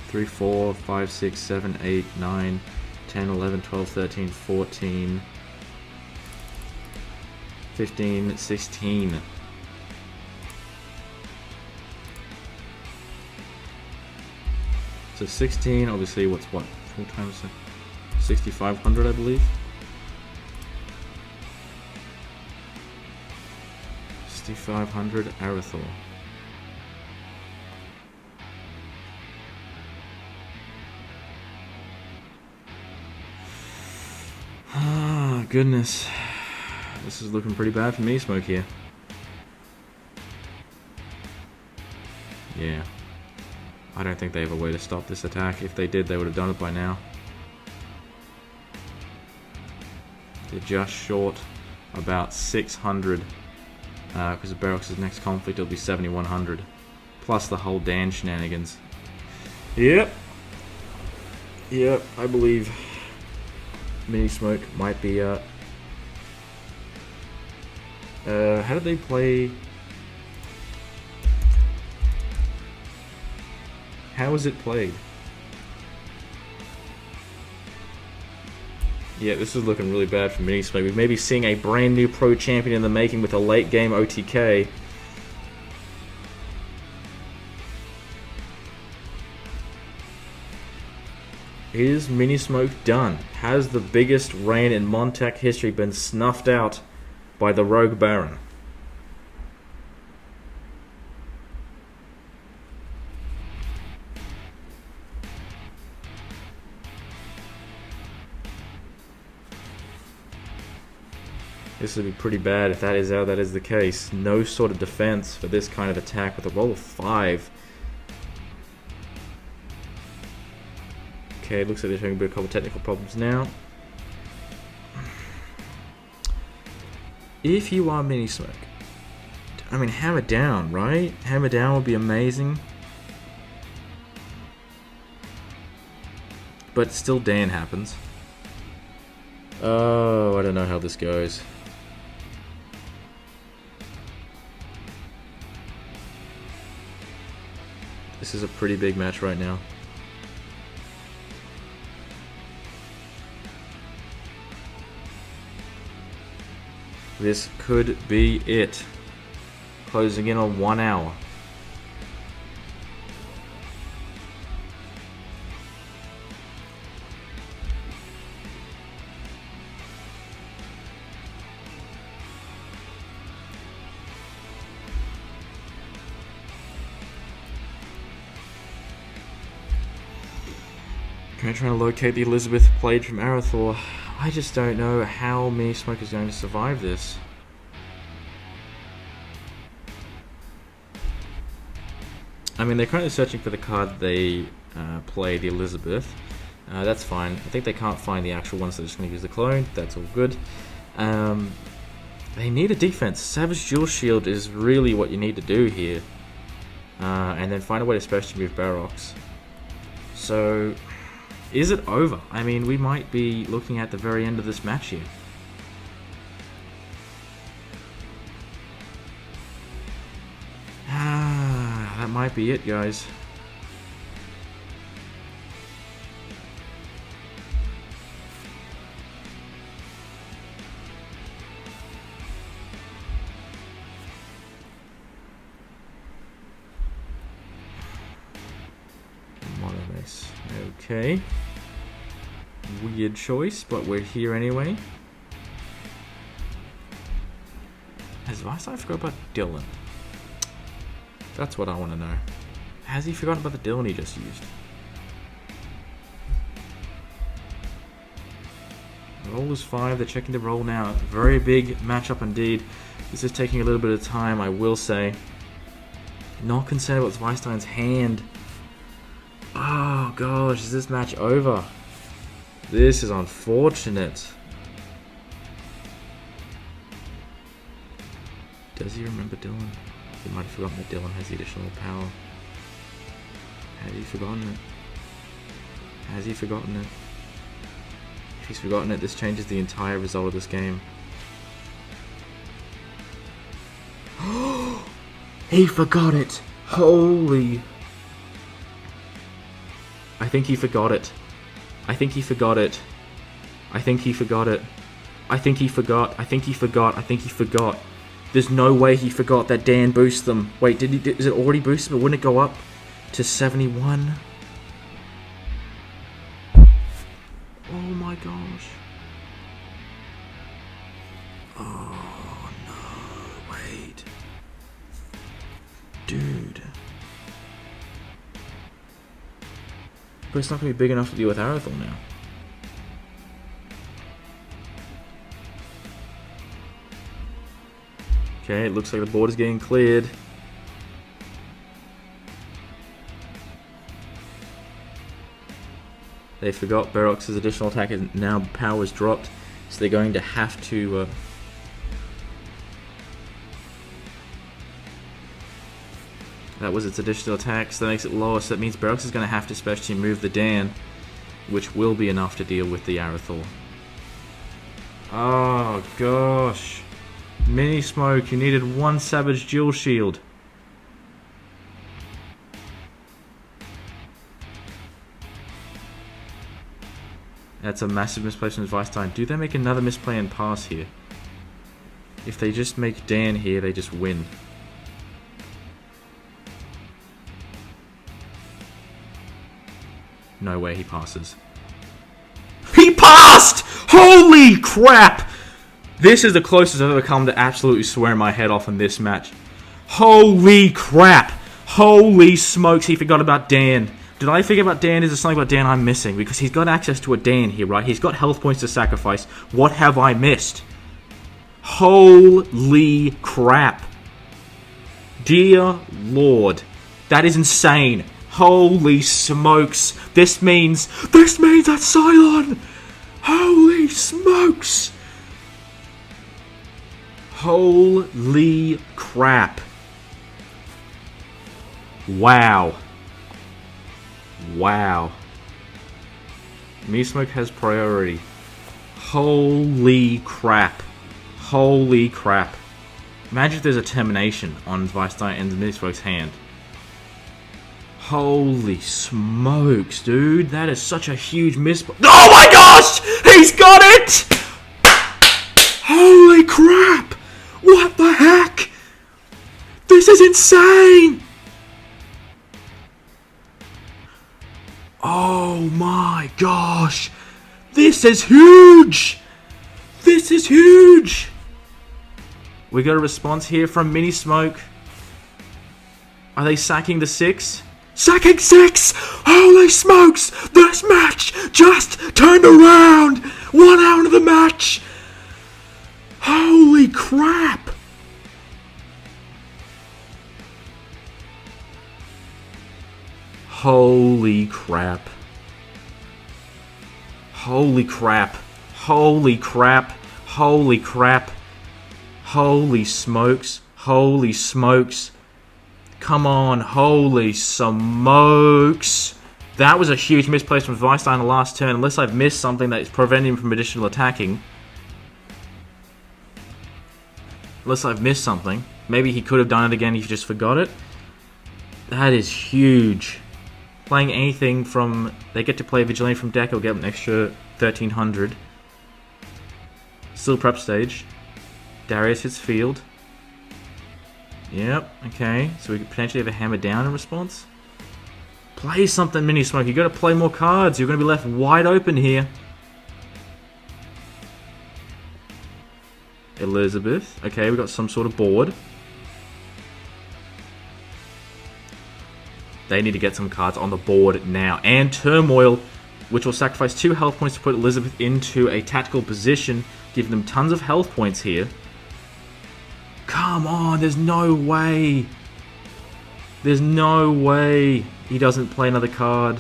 3, 4, 5, 6, 7, 8, 9, 10, 11, 12, 13, 14, 15, 16. So 16, obviously, what's what? 4 times 6,500, I believe. 6,500 Arathor. Ah, goodness. This is looking pretty bad for Minismoke here. Yeah. I don't think they have a way to stop this attack. If they did, they would have done it by now. They're just short about 600. Because of Barox's next conflict, it'll be 7,100. Plus the whole Dan shenanigans. Yep. Yep, I believe Minismoke might be, how did they play? How was it played? Yeah, this is looking really bad for Minismoke. We may be seeing a brand new pro champion in the making with a late game OTK. Is Minismoke done? Has the biggest reign in MonTac history been snuffed out by the Rogue Baron? This would be pretty bad if that is the case. No sort of defense for this kind of attack with a roll of 5. Okay, looks like they're having a couple of technical problems now. If you are Minismoke, I mean, hammer down, right? Hammer down would be amazing. But still Dan happens. Oh, I don't know how this goes. This is a pretty big match right now. This could be it. Closing in on 1 hour. Okay, trying to locate the Elizabeth played from Arathor. I just don't know how Minismoke is going to survive this. I mean, they're currently searching for the card they play, the Elizabeth. That's fine. I think they can't find the actual ones, so they're just going to use the clone. That's all good. They need a defense. Savage Dual Shield is really what you need to do here. And then find a way to special move Barox. So, is it over? I mean, we might be looking at the very end of this match here. That might be it, guys. Okay. Weird choice, but we're here anyway. Has ZweiStein forgot about Dylan? That's what I want to know. Has he forgotten about the Dylan he just used? Roll is 5, they're checking the roll now. Very big matchup indeed. This is taking a little bit of time, I will say. Not concerned about ZweiStein's hand. Oh gosh, is this match over? This is unfortunate. Does he remember Dylan? He might have forgotten that Dylan has the additional power. Has he forgotten it? Has he forgotten it? If he's forgotten it, this changes the entire result of this game. He forgot it! Holy... I think he forgot it. I think he forgot it. I think he forgot it. I think he forgot. I think he forgot. I think he forgot. There's no way he forgot that Dan boosted them. Wait, is it already boosted? But wouldn't it go up to 71? Oh my gosh. Oh no, wait. Dude. But it's not going to be big enough to deal with Arathor now. Okay, it looks like the board is getting cleared. They forgot Barox's additional attack and now power is dropped. So they're going to have to... That was its additional attack, so that makes it lower. So that means Barox is going to have to specially move the Dan, which will be enough to deal with the Arathor. Oh gosh. Minismoke, you needed one Savage Dual Shield. That's a massive misplacement of ZweiStein. Do they make another misplay and pass here? If they just make Dan here, they just win. No way he passes. He passed! Holy crap! This is the closest I've ever come to absolutely swearing my head off in this match. Holy crap! Holy smokes, he forgot about Dan. Did I forget about Dan? Is there something about Dan I'm missing? Because he's got access to a Dan here, right? He's got health points to sacrifice. What have I missed? Holy crap. Dear Lord. That is insane. Holy smokes. This means that's Cylon. Holy smokes. Holy crap. Wow. Wow. Minismoke has priority. Holy crap. Holy crap. Imagine if there's a termination on ZweiStein and Minismoke's hand. Holy smokes, dude. That is such a huge miss. Oh my gosh! He's got it! Holy crap! What the heck? This is insane! Oh my gosh! This is huge! This is huge! We got a response here from Minismoke. Are they sacking the 6? Sacking 6! Holy smokes! This match just turned around! 1 hour of the match! Holy crap! Holy crap. Holy crap. Holy crap. Holy crap. Holy smokes. Holy smokes. Come on. Holy smokes. That was a huge misplacement from ZweiStein in the last turn. Unless I've missed something that is preventing him from additional attacking. Unless I've missed something. Maybe he could have done it again if he just forgot it. That is huge. Playing anything from... They get to play Vigilante from deck, it'll get an extra 1300. Still prep stage. Darius hits field. Yep, okay. So we could potentially have a hammer down in response. Play something, Minismoke. You gotta play more cards. You're gonna be left wide open here. Elizabeth. Okay, we got some sort of board. They need to get some cards on the board now. And Turmoil, which will sacrifice 2 health points to put Elizabeth into a tactical position, giving them tons of health points here. Come on, there's no way. There's no way he doesn't play another card.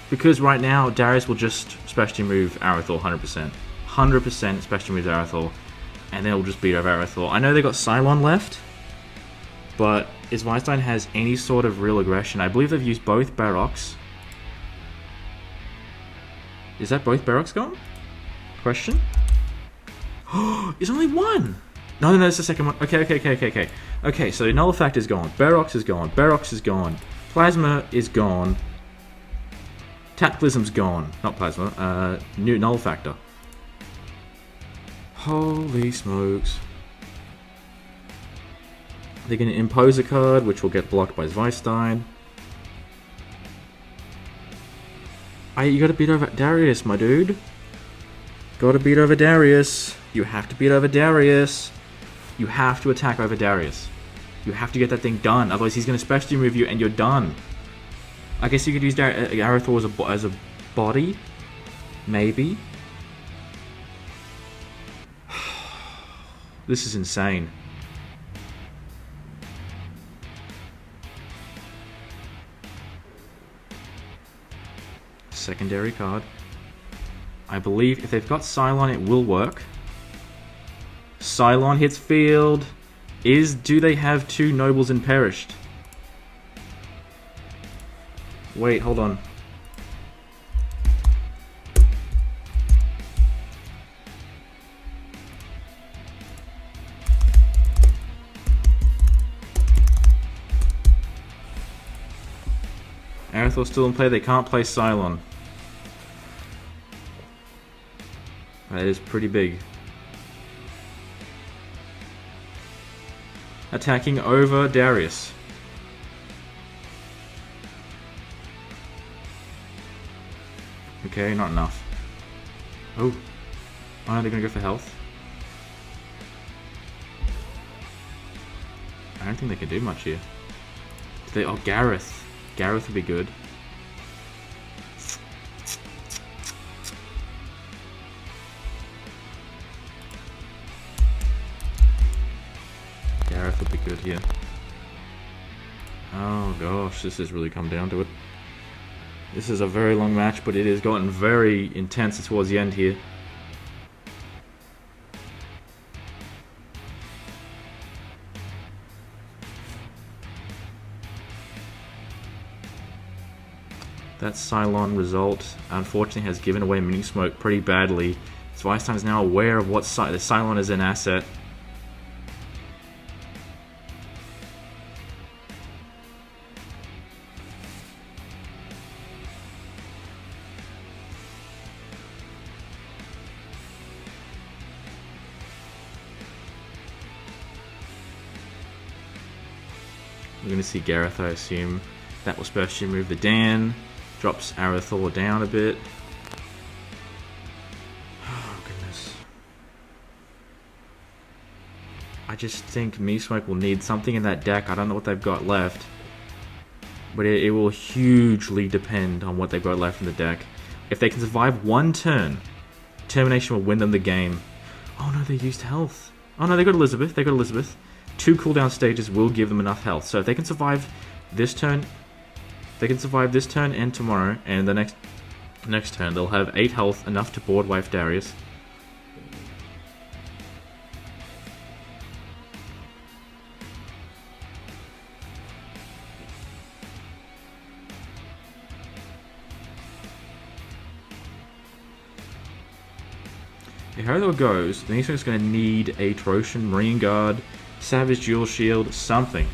Because right now, Darius will just specialty move Arathor 100%. 100% specialty move Arathor. And then it'll just beat over Arathor. I know they got Cylon left. But if ZweiStein has any sort of real aggression. I believe they've used both Baroks. Is that both Baroks gone? Question? Oh, there's only one! No, it's the second one. Okay. Okay, so Nullifact is gone. Baroks is gone. Baroks is gone. Plasma is gone. Cataclysm's gone. Not Plasma. New Nullifactor. Holy smokes. They're going to impose a card, which will get blocked by ZweiStein. You gotta beat over Darius, my dude. Gotta beat over Darius. You have to beat over Darius. You have to attack over Darius. You have to get that thing done, otherwise he's going to specialty move you and you're done. I guess you could use Arathor as a body? Maybe? This is insane. Secondary card. I believe if they've got Cylon, it will work. Cylon hits field. Do they have two Nobles and Perished? Wait, hold on. Arathor's still in play, they can't play Cylon. That is pretty big. Attacking over Darius. Okay, not enough. Oh. Oh no, they're gonna go for health. I don't think they can do much here. Oh, Gareth. Gareth would be good. Gareth would be good here. Oh gosh, this has really come down to it. This is a very long match, but it has gotten very intense towards the end here. That Cylon result, unfortunately, has given away Minismoke pretty badly. ZweiStein is now aware of what the Cylon is an asset. We're going to see Gareth, I assume. That will specially move the Dan. Drops Arathor down a bit. Oh, goodness. I just think Minismoke will need something in that deck. I don't know what they've got left. But it will hugely depend on what they've got left in the deck. If they can survive one turn, Termination will win them the game. Oh no, they used health. Oh no, they got Elizabeth. They got Elizabeth. 2 cooldown stages will give them enough health. So if they can survive this turn, they can survive this turn and tomorrow, and the next turn they'll have 8 health, enough to board wipe Darius. How that goes, the next one's going to need a Troshan, Marine Guard, Savage Dual Shield, something.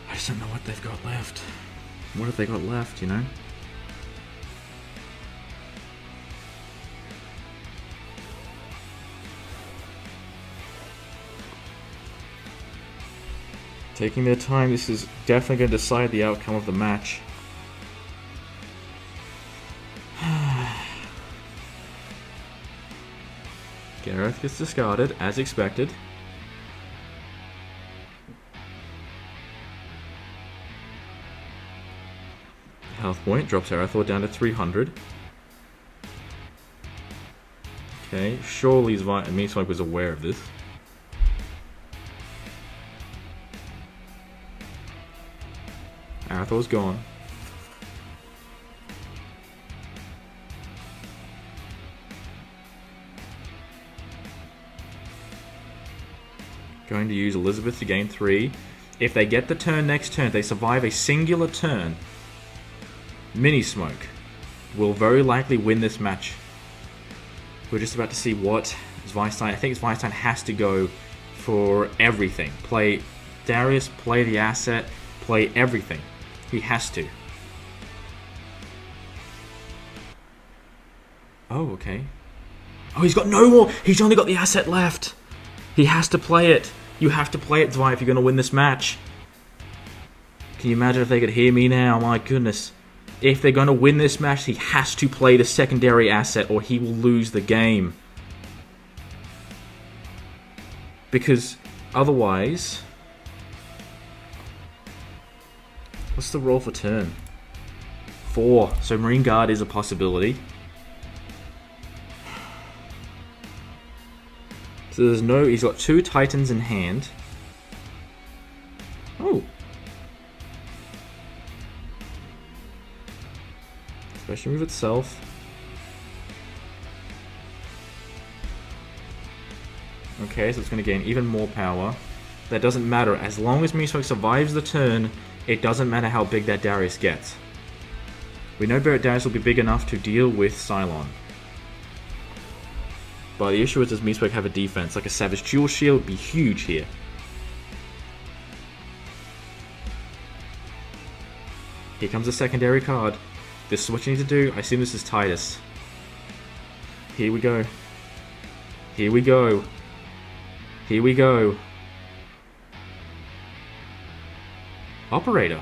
I just don't know what they've got left. What have they got left, you know? Taking their time, this is definitely going to decide the outcome of the match. Gareth gets discarded, as expected. Health point drops Arathor down to 300. Okay, surely Minismoke was aware of this. Arathor's gone. Going to use Elizabeth to gain 3. If they get the turn next turn, they survive a singular turn, Minismoke will very likely win this match. We're just about to see what ZweiStein... I think ZweiStein has to go for everything. Play Darius, play the asset, play everything. He has to. Oh, okay. Oh, he's got no more! He's only got the asset left! He has to play it. You have to play it, Zwei, if you're going to win this match. Can you imagine if they could hear me now? My goodness. If they're going to win this match, he has to play the secondary asset or he will lose the game. Because otherwise... What's the roll for turn? 4. So Marine Guard is a possibility. So there's no... He's got 2 Titans in hand. Oh. Special move itself. Okay, so it's going to gain even more power. That doesn't matter. As long as Minismoke survives the turn, it doesn't matter how big that Darius gets. We know Barret Darius will be big enough to deal with Cylon. But the issue is, does Minismoke have a defense? Like a Savage Dual Shield would be huge here. Here comes a secondary card. This is what you need to do. I assume this is Titus. Here we go. Here we go. Here we go. Operator.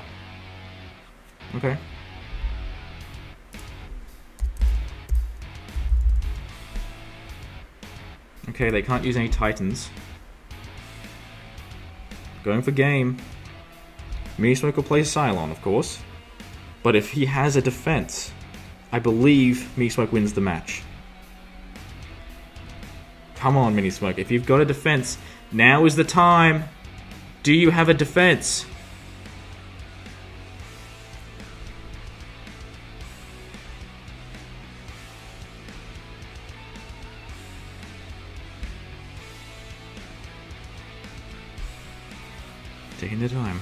Okay. Okay, they can't use any Titans. Going for game. Minismoke will play Cylon, of course. But if he has a defense, I believe Minismoke wins the match. Come on, Minismoke. If you've got a defense, now is the time. Do you have a defense? Taking the time.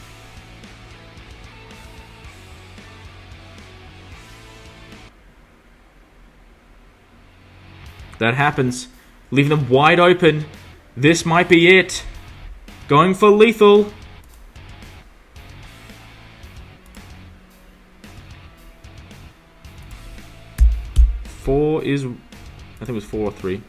That happens. Leaving them wide open. This might be it. Going for lethal. Four is... I think it was 4 or 3.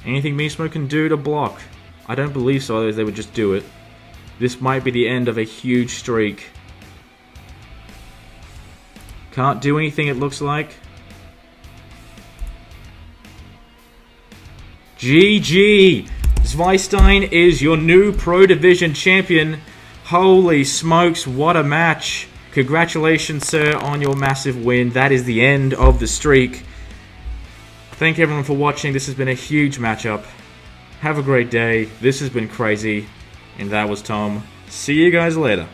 Anything Minismoke can do to block? I don't believe so, otherwise they would just do it. This might be the end of a huge streak. Can't do anything, it looks like. GG! ZweiStein is your new Pro Division champion. Holy smokes, what a match. Congratulations, sir, on your massive win. That is the end of the streak. Thank everyone for watching. This has been a huge matchup. Have a great day. This has been crazy. And that was Tom. See you guys later.